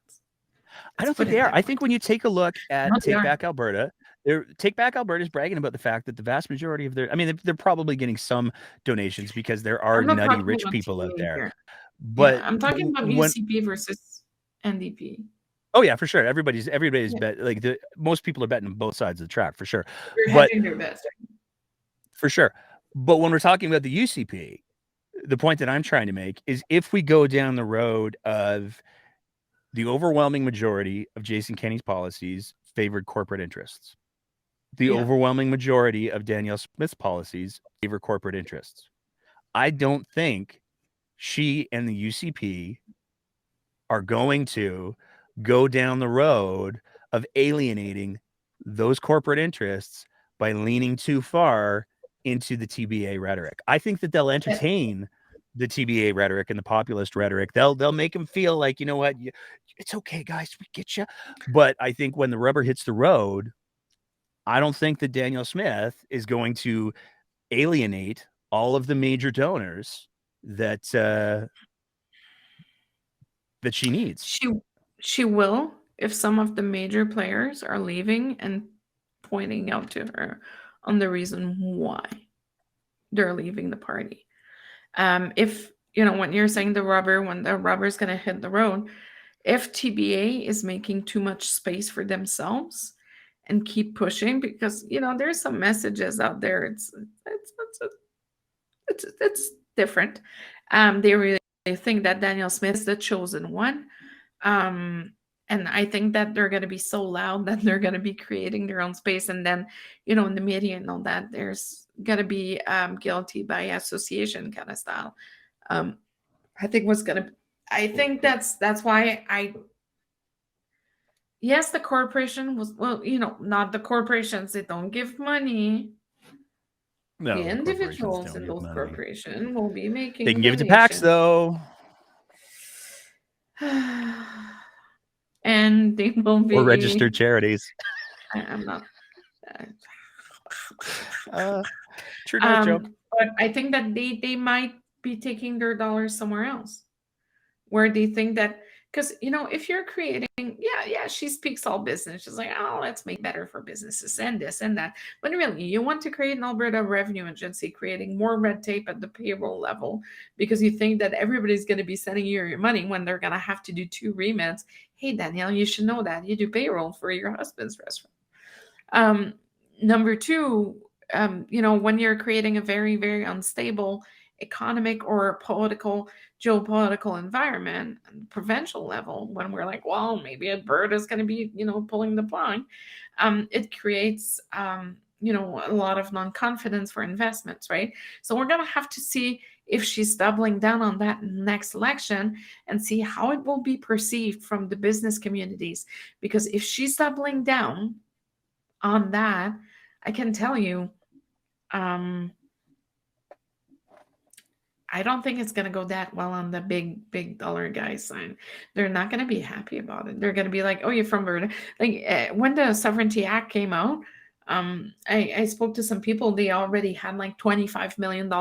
I don't think they are. I think when you take a look at Take Back Alberta, Take Back Alberta is bragging about the fact that the vast majority of they're probably getting some donations because there are nutty rich people out there. But yeah, I'm talking about UCP versus NDP. Oh yeah, for sure. Everybody's bet, like most people are betting on both sides of the track for sure. They're hedging their bets. For sure. But when we're talking about the UCP, the point that I'm trying to make is if we go down the road of the overwhelming majority of Jason Kenney's policies favored corporate interests. The overwhelming majority of Danielle Smith's policies favor corporate interests. I don't think she and the UCP are going to go down the road of alienating those corporate interests by leaning too far into the TBA rhetoric. I think that they'll entertain the TBA rhetoric and the populist rhetoric. They'll make them feel like, you know what, it's okay, guys, we get you. But I think when the rubber hits the road, I don't think that Danielle Smith is going to alienate all of the major donors that she needs. She will if some of the major players are leaving and pointing out to her on the reason why they're leaving the party. If when you're saying when the rubber's going to hit the road, if TBA is making too much space for themselves and keep pushing, because there's some messages out there, it's different. They really think that Danielle Smith is the chosen one, and I think that they're going to be so loud that they're going to be creating their own space, and then in the media and all that, there's going to be guilty by association kind of style. I think that's why Yes, the corporation was, well, not the corporations. They don't give money. No, The the corporations individuals don't in give those money. corporations will be making They a can give it to PACs, donation. though, And they will or be, registered charities. I'm not, True North joke. but I think that they might be taking their dollars somewhere else, where they think that, because if you're creating, yeah, she speaks all business. She's like, oh, let's make better for businesses and this and that. But really, you want to create an Alberta revenue agency, creating more red tape at the payroll level because you think that everybody's going to be sending you your money when they're going to have to do 2 remits. Hey, Danielle, you should know that you do payroll for your husband's restaurant. Number two, when you're creating a very, very unstable economic or geopolitical environment, provincial level, when we're like, well, maybe Alberta is going to be, pulling the plug, it creates, a lot of non-confidence for investments, right? So we're going to have to see if she's doubling down on that next election and see how it will be perceived from the business communities. Because if she's doubling down on that, I can tell you, I don't think it's going to go that well on the big dollar guy sign. They're not going to be happy about it. They're going to be like, oh, you're from Alberta. Like when the Sovereignty Act came out, I spoke to some people. They already had like $25 million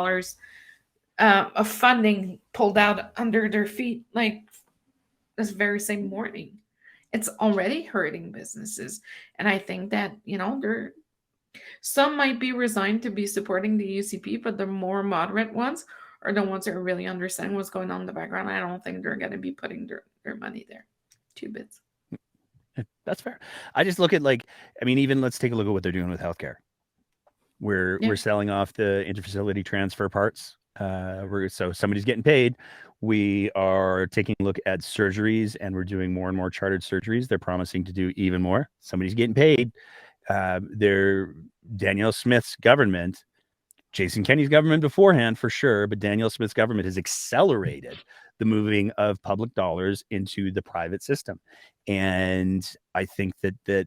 of funding pulled out under their feet, like this very same morning. It's already hurting businesses. And I think that, some might be resigned to be supporting the UCP, but the more moderate ones are the ones that really understand what's going on in the background. I don't think they're going to be putting their money there. 2 bits. That's fair. I just look at even let's take a look at what they're doing with healthcare. We're selling off the interfacility transfer parts. So somebody's getting paid. We are taking a look at surgeries, and we're doing more and more chartered surgeries. They're promising to do even more. Somebody's getting paid. They're Danielle Smith's government, Jason Kenney's government beforehand for sure, but Danielle Smith's government has accelerated the moving of public dollars into the private system. And I think that the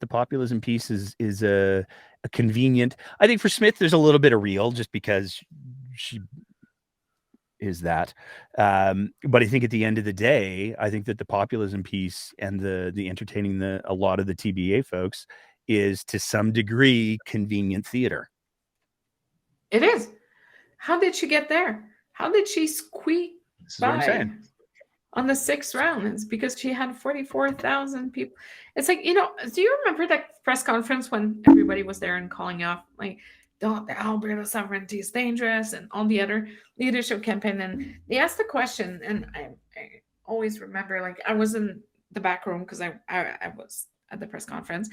populism piece is a convenient. I think for Smith, there's a little bit of real just because she is that. But I think at the end of the day, I think that the populism piece and the entertaining a lot of the TBA folks is to some degree convenient theater. It is. How did she get there? How did she squeak by on the 6th round? It's because she had 44,000 people. It's like, do you remember that press conference when everybody was there and calling off, like, the Alberta sovereignty is dangerous and all the other leadership campaign? And they asked the question, and I always remember, like, I was in the back room because I was at the press conference,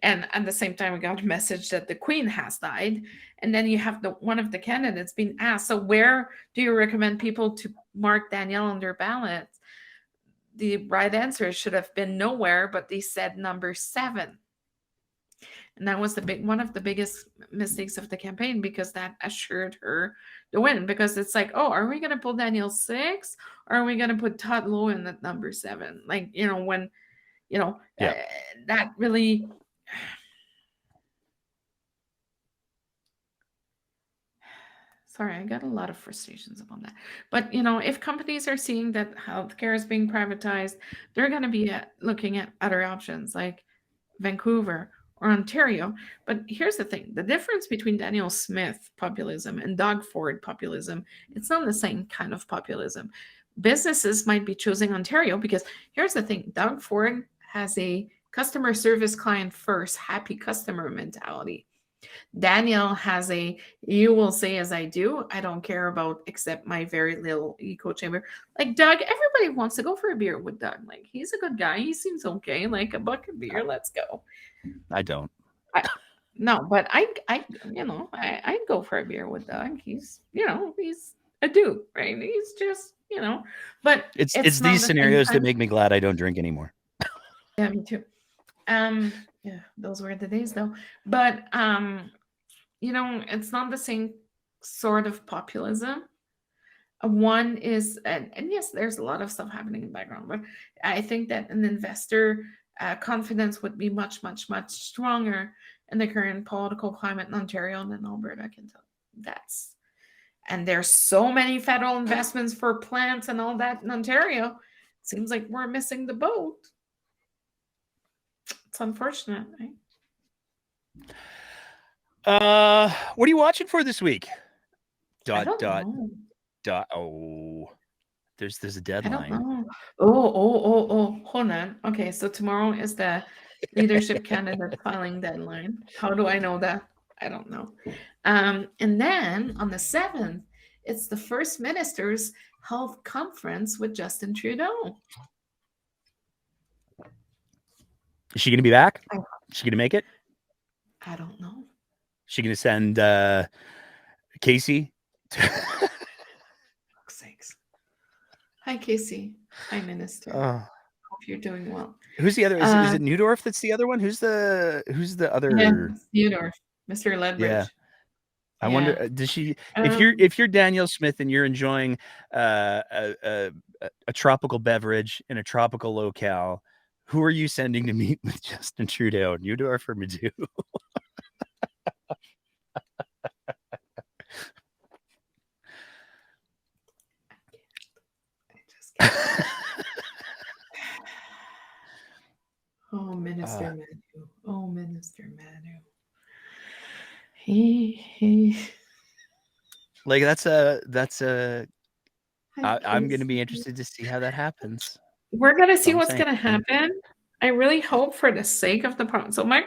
and at the same time we got a message that the Queen has died, and then you have one of the candidates being asked, so where do you recommend people to mark Danielle on their ballot? The right answer should have been nowhere, but they said number 7. And that was one of the biggest mistakes of the campaign, because that assured her the win. Because it's like, oh, are we going to pull Danielle 6, or are we going to put Todd Loewen at number 7? Like, when, that really. Sorry, I got a lot of frustrations about that. But, if companies are seeing that healthcare is being privatized, they're going to be looking at other options like Vancouver or Ontario. But here's the thing. The difference between Danielle Smith populism and Doug Ford populism, it's not the same kind of populism. Businesses might be choosing Ontario because here's the thing. Doug Ford has a customer service, client first, happy customer mentality. Danielle has you will say as I do. I don't care about except my very little echo chamber. Like Doug, everybody wants to go for a beer with Doug. Like, he's a good guy. He seems okay. Like, a buck of beer. Let's go. I don't. No, but I'd go for a beer with Doug. He's a dude, right? He's just, but it's these scenarios that make me glad I don't drink anymore. Yeah, me too. Yeah, those were the days though. But it's not the same sort of populism. One is, and yes, there's a lot of stuff happening in the background, but I think that an investor confidence would be much, much, much stronger in the current political climate in Ontario than Alberta. I can tell. And there's so many federal investments for plants and all that in Ontario. It seems like we're missing the boat. It's unfortunate, right? What are you watching for this week? I don't know. Oh, there's a I don't deadline. know. Oh, hold on. Okay, so tomorrow is the leadership candidate filing deadline. How do I know that? I don't know. And then on the 7th, it's the First Minister's Health Conference with Justin Trudeau. Is she going to be back? Is she going to make it? I don't know. Is she going to send Casey? For fuck's sakes. Hi, Casey. Hi, Minister. Hope you're doing well. Who's the other? Is it Neudorf that's the other one? Who's the other? Yeah, Neudorf, Mr. Ledbridge. Yeah. I wonder, does she? Um, If you're Danielle Smith and you're enjoying a tropical beverage in a tropical locale, who are you sending to meet with Justin Trudeau, Neudorf or Mizzou? Oh, Minister Manu. Oh, Minister Manu. He. Like Hi, I'm going to be Casey. interested to see how that happens. We're gonna see I'm what's saying. gonna happen. I really hope for the sake of the problem. So, Mike,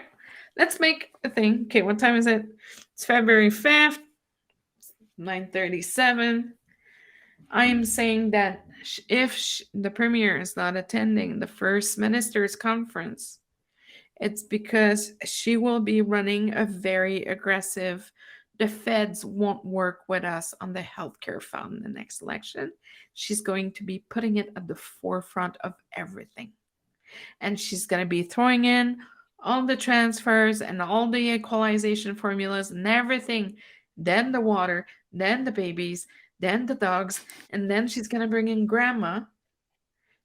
let's make a thing. Okay, what time is it? It's February 5th, 9:37. I'm saying that if the Premier is not attending the First Minister's Conference, it's because she will be running a very aggressive, the feds won't work with us on the healthcare fund in the next election. She's going to be putting it at the forefront of everything. And she's going to be throwing in all the transfers and all the equalization formulas and everything. Then the water, then the babies, then the dogs, and then she's going to bring in grandma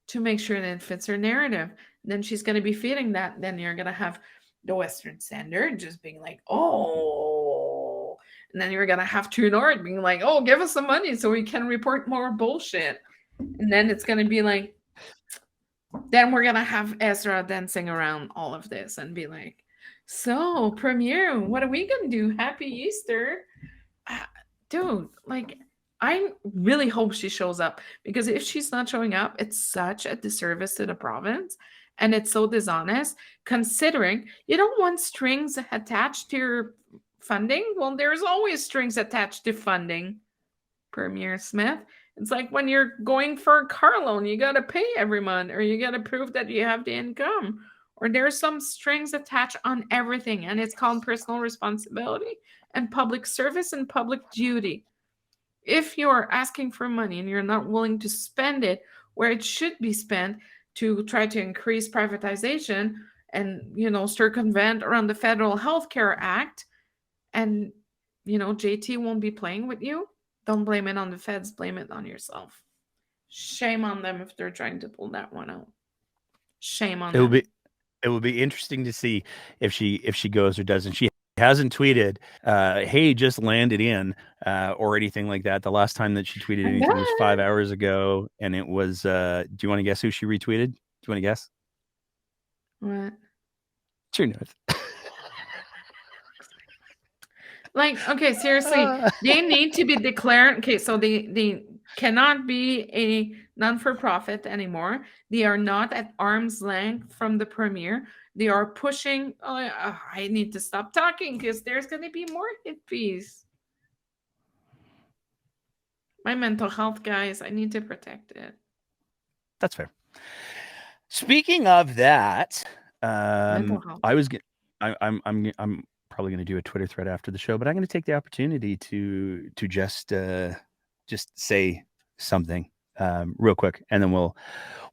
to make sure that it fits her narrative. Then she's going to be feeding that. Then you're going to have the Western Standard just being like, oh. And then you're going to have True North being like, oh, give us some money so we can report more bullshit. And then it's going to be like, then we're going to have Ezra dancing around all of this and be like, so, Premier, what are we going to do? Happy Easter. Dude, like, I really hope she shows up, because if she's not showing up, it's such a disservice to the province. And it's so dishonest, considering you don't want strings attached to your funding. Well, there's always strings attached to funding, Premier Smith. It's like when you're going for a car loan, you got to pay every month, or you got to prove that you have the income, or there's some strings attached on everything. And it's called personal responsibility and public service and public duty. If you're asking for money and you're not willing to spend it where it should be spent to try to increase privatization and, circumvent around the Federal Healthcare Act, and, JT won't be playing with you, don't blame it on the feds, blame it on yourself. Shame on them if they're trying to pull that one out. Shame on them. It will be interesting to see if she goes or doesn't. She hasn't tweeted, hey, just landed in, or anything like that. The last time that she tweeted anything was 5 hours ago, and it was, do you want to guess who she retweeted? Do you want to guess? What? True North. Like, okay, seriously, they need to be declared. Okay, so they cannot be a non-for-profit anymore. They are not at arm's length from the Premier. They are pushing. I need to stop talking because there's going to be more hit piece. My mental health, guys, I need to protect it. That's fair. Speaking of that, mental health. I'm probably going to do a Twitter thread after the show, but I'm going to take the opportunity to just say something real quick, and then we'll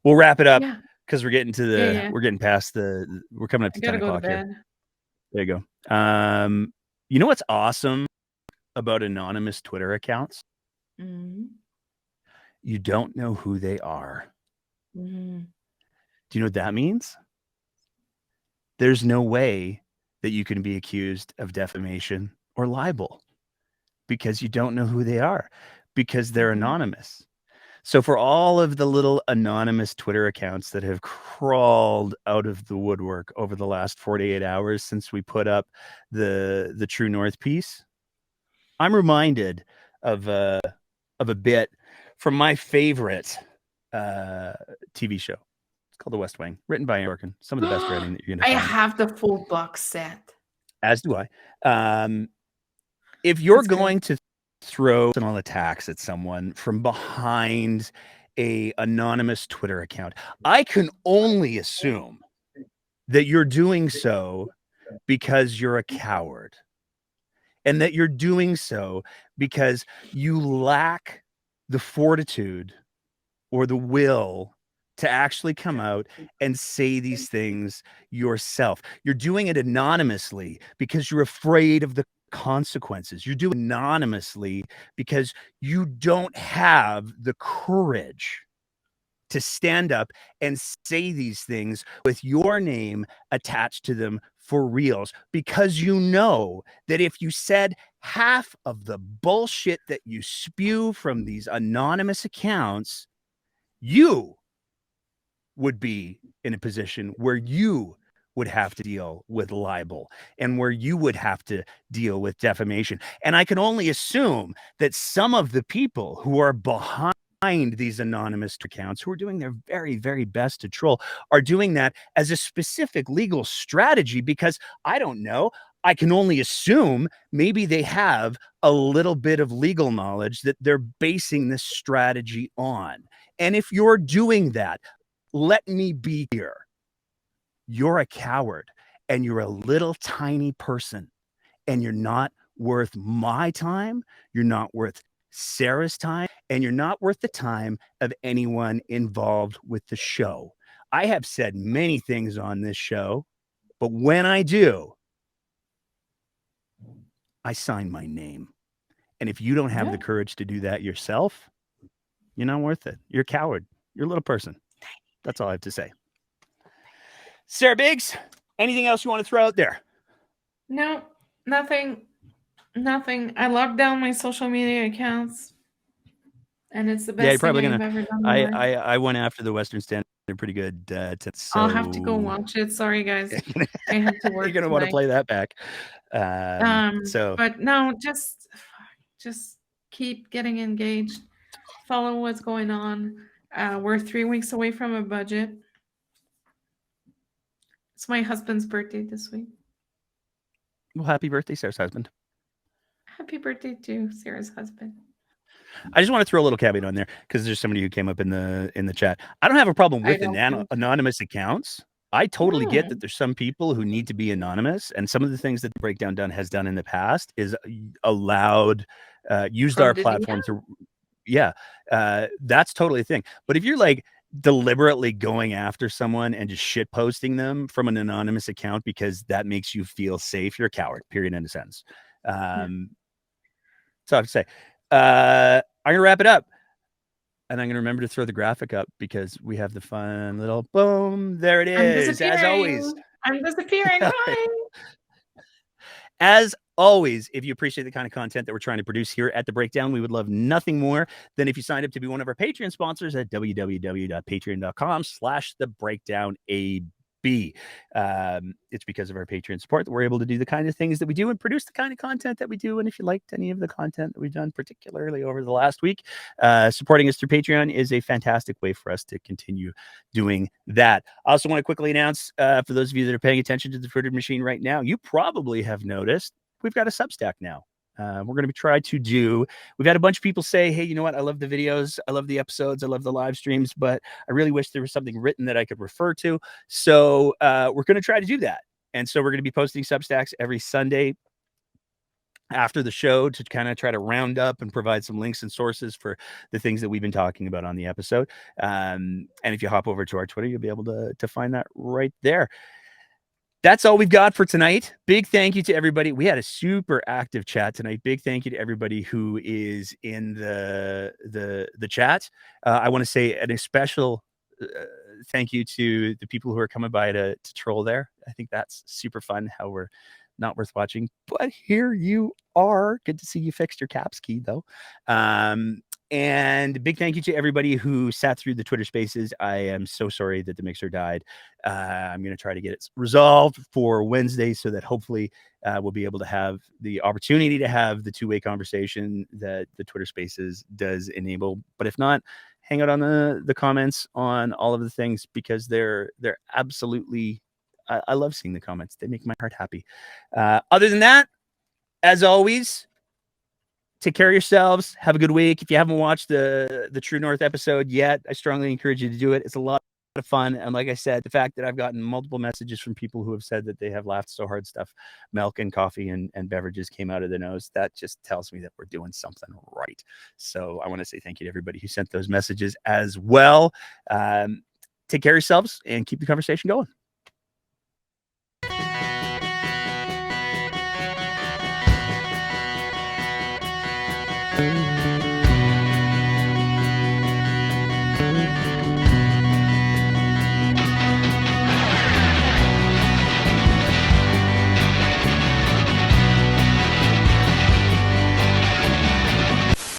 wrap it up, because we're getting to we're getting past we're coming up to 10 o'clock here. There you go. You know what's awesome about anonymous Twitter accounts? Mm-hmm. you don't know who they are. Mhm. Do you know what that means? There's no way that you can be accused of defamation or libel because you don't know who they are, because they're Mhm. anonymous. So for all of the little anonymous Twitter accounts that have crawled out of the woodwork over the last 48 hours since we put up the True North piece, I'm reminded of a bit from my favorite TV show. It's called The West Wing, written by Aaron Sorkin. Some of the best writing that you're going I to find. have the full box set. As do I. If you're That's great. going to throw personal attacks at someone from behind a anonymous Twitter account, I can only assume that you're doing so because you're a coward, and that you're doing so because you lack the fortitude or the will to actually come out and say these things yourself. You're doing it anonymously because you're afraid of the consequences. You're doing it anonymously because you don't have the courage to stand up and say these things with your name attached to them for reals, because you know that if you said half of the bullshit that you spew from these anonymous accounts, you would be in a position where you would have to deal with libel and where you would have to deal with defamation. And I can only assume that some of the people who are behind these anonymous accounts, who are doing their very, very best to troll, are doing that as a specific legal strategy, because I don't know. I can only assume maybe they have a little bit of legal knowledge that they're basing this strategy on. And if you're doing that, let me be clear. You're a coward, and you're a little tiny person, and you're not worth my time. You're not worth Sarah's time, and you're not worth the time of anyone involved with the show. I have said many things on this show, but when I do, I sign my name. And if you don't have the courage to do that yourself, you're not worth it. You're a coward. You're a little person. That's all I have to say. Sarah Biggs, anything else you want to throw out there? No, nothing. Nothing. I locked down my social media accounts, and it's the Yeah, you're best thing probably I've gonna. ever done in my life. I went after the Western Standard pretty good. I'll have to go watch it. Sorry, guys. I had to work You're gonna want to tonight. play that back. So But no, just keep getting engaged. Follow what's going on. We're 3 weeks away from a budget. It's my husband's birthday this week. well, happy birthday, Sarah's husband. Happy birthday to Sarah's husband. I just want to throw a little caveat on there because there's somebody who came up in the chat. I don't have a problem with anonymous accounts. I totally get that there's some people who need to be anonymous, and some of the things that the Breakdown has done in the past is allowed, used our platform to, that's totally a thing. But if you're like deliberately going after someone and just shit posting them from an anonymous account because that makes you feel safe, you're a coward, period, end of sentence. So I have to say, I'm gonna wrap it up, and I'm gonna remember to throw the graphic up because we have the fun little boom. There it is. As always, I'm disappearing. Bye. As always, if you appreciate the kind of content that we're trying to produce here at The Breakdown, we would love nothing more than if you signed up to be one of our Patreon sponsors at www.patreon.com/thebreakdownab. It's because of our Patreon support that we're able to do the kind of things that we do and produce the kind of content that we do. And if you liked any of the content that we've done, particularly over the last week, supporting us through Patreon is a fantastic way for us to continue doing that. I also want to quickly announce, for those of you that are paying attention to the Twitter machine right now, you probably have noticed we've got a Substack now. We're going to try to do, we've had a bunch of people say, hey, you know what? I love the videos. I love the episodes. I love the live streams, but I really wish there was something written that I could refer to. So we're going to try to do that. And so we're going to be posting Substacks every Sunday after the show to kind of try to round up and provide some links and sources for the things that we've been talking about on the episode. And if you hop over to our Twitter, you'll be able to find that right there. That's all we've got for tonight. Big thank you to everybody. We had a super active chat tonight. Big thank you to everybody who is in the chat. I want to say an special thank you to the people who are coming by to troll there. I think that's super fun how we're not worth watching, but here you are. Good to see you fixed your caps key though. And big thank you to everybody who sat through the Twitter spaces. I am so sorry that the mixer died. I'm going to try to get it resolved for Wednesday so that hopefully we'll be able to have the opportunity to have the two-way conversation that the Twitter spaces does enable. But if not, hang out on the comments on all of the things, because they're absolutely, I love seeing the comments. They make my heart happy. Other than that, as always, take care of yourselves. Have a good week. If you haven't watched the True North episode yet, I strongly encourage you to do it. It's a lot of fun. And like I said, the fact that I've gotten multiple messages from people who have said that they have laughed so hard stuff, milk and coffee and beverages came out of their nose, that just tells me that we're doing something right. So I want to say thank you to everybody who sent those messages as well. Take care of yourselves and keep the conversation going.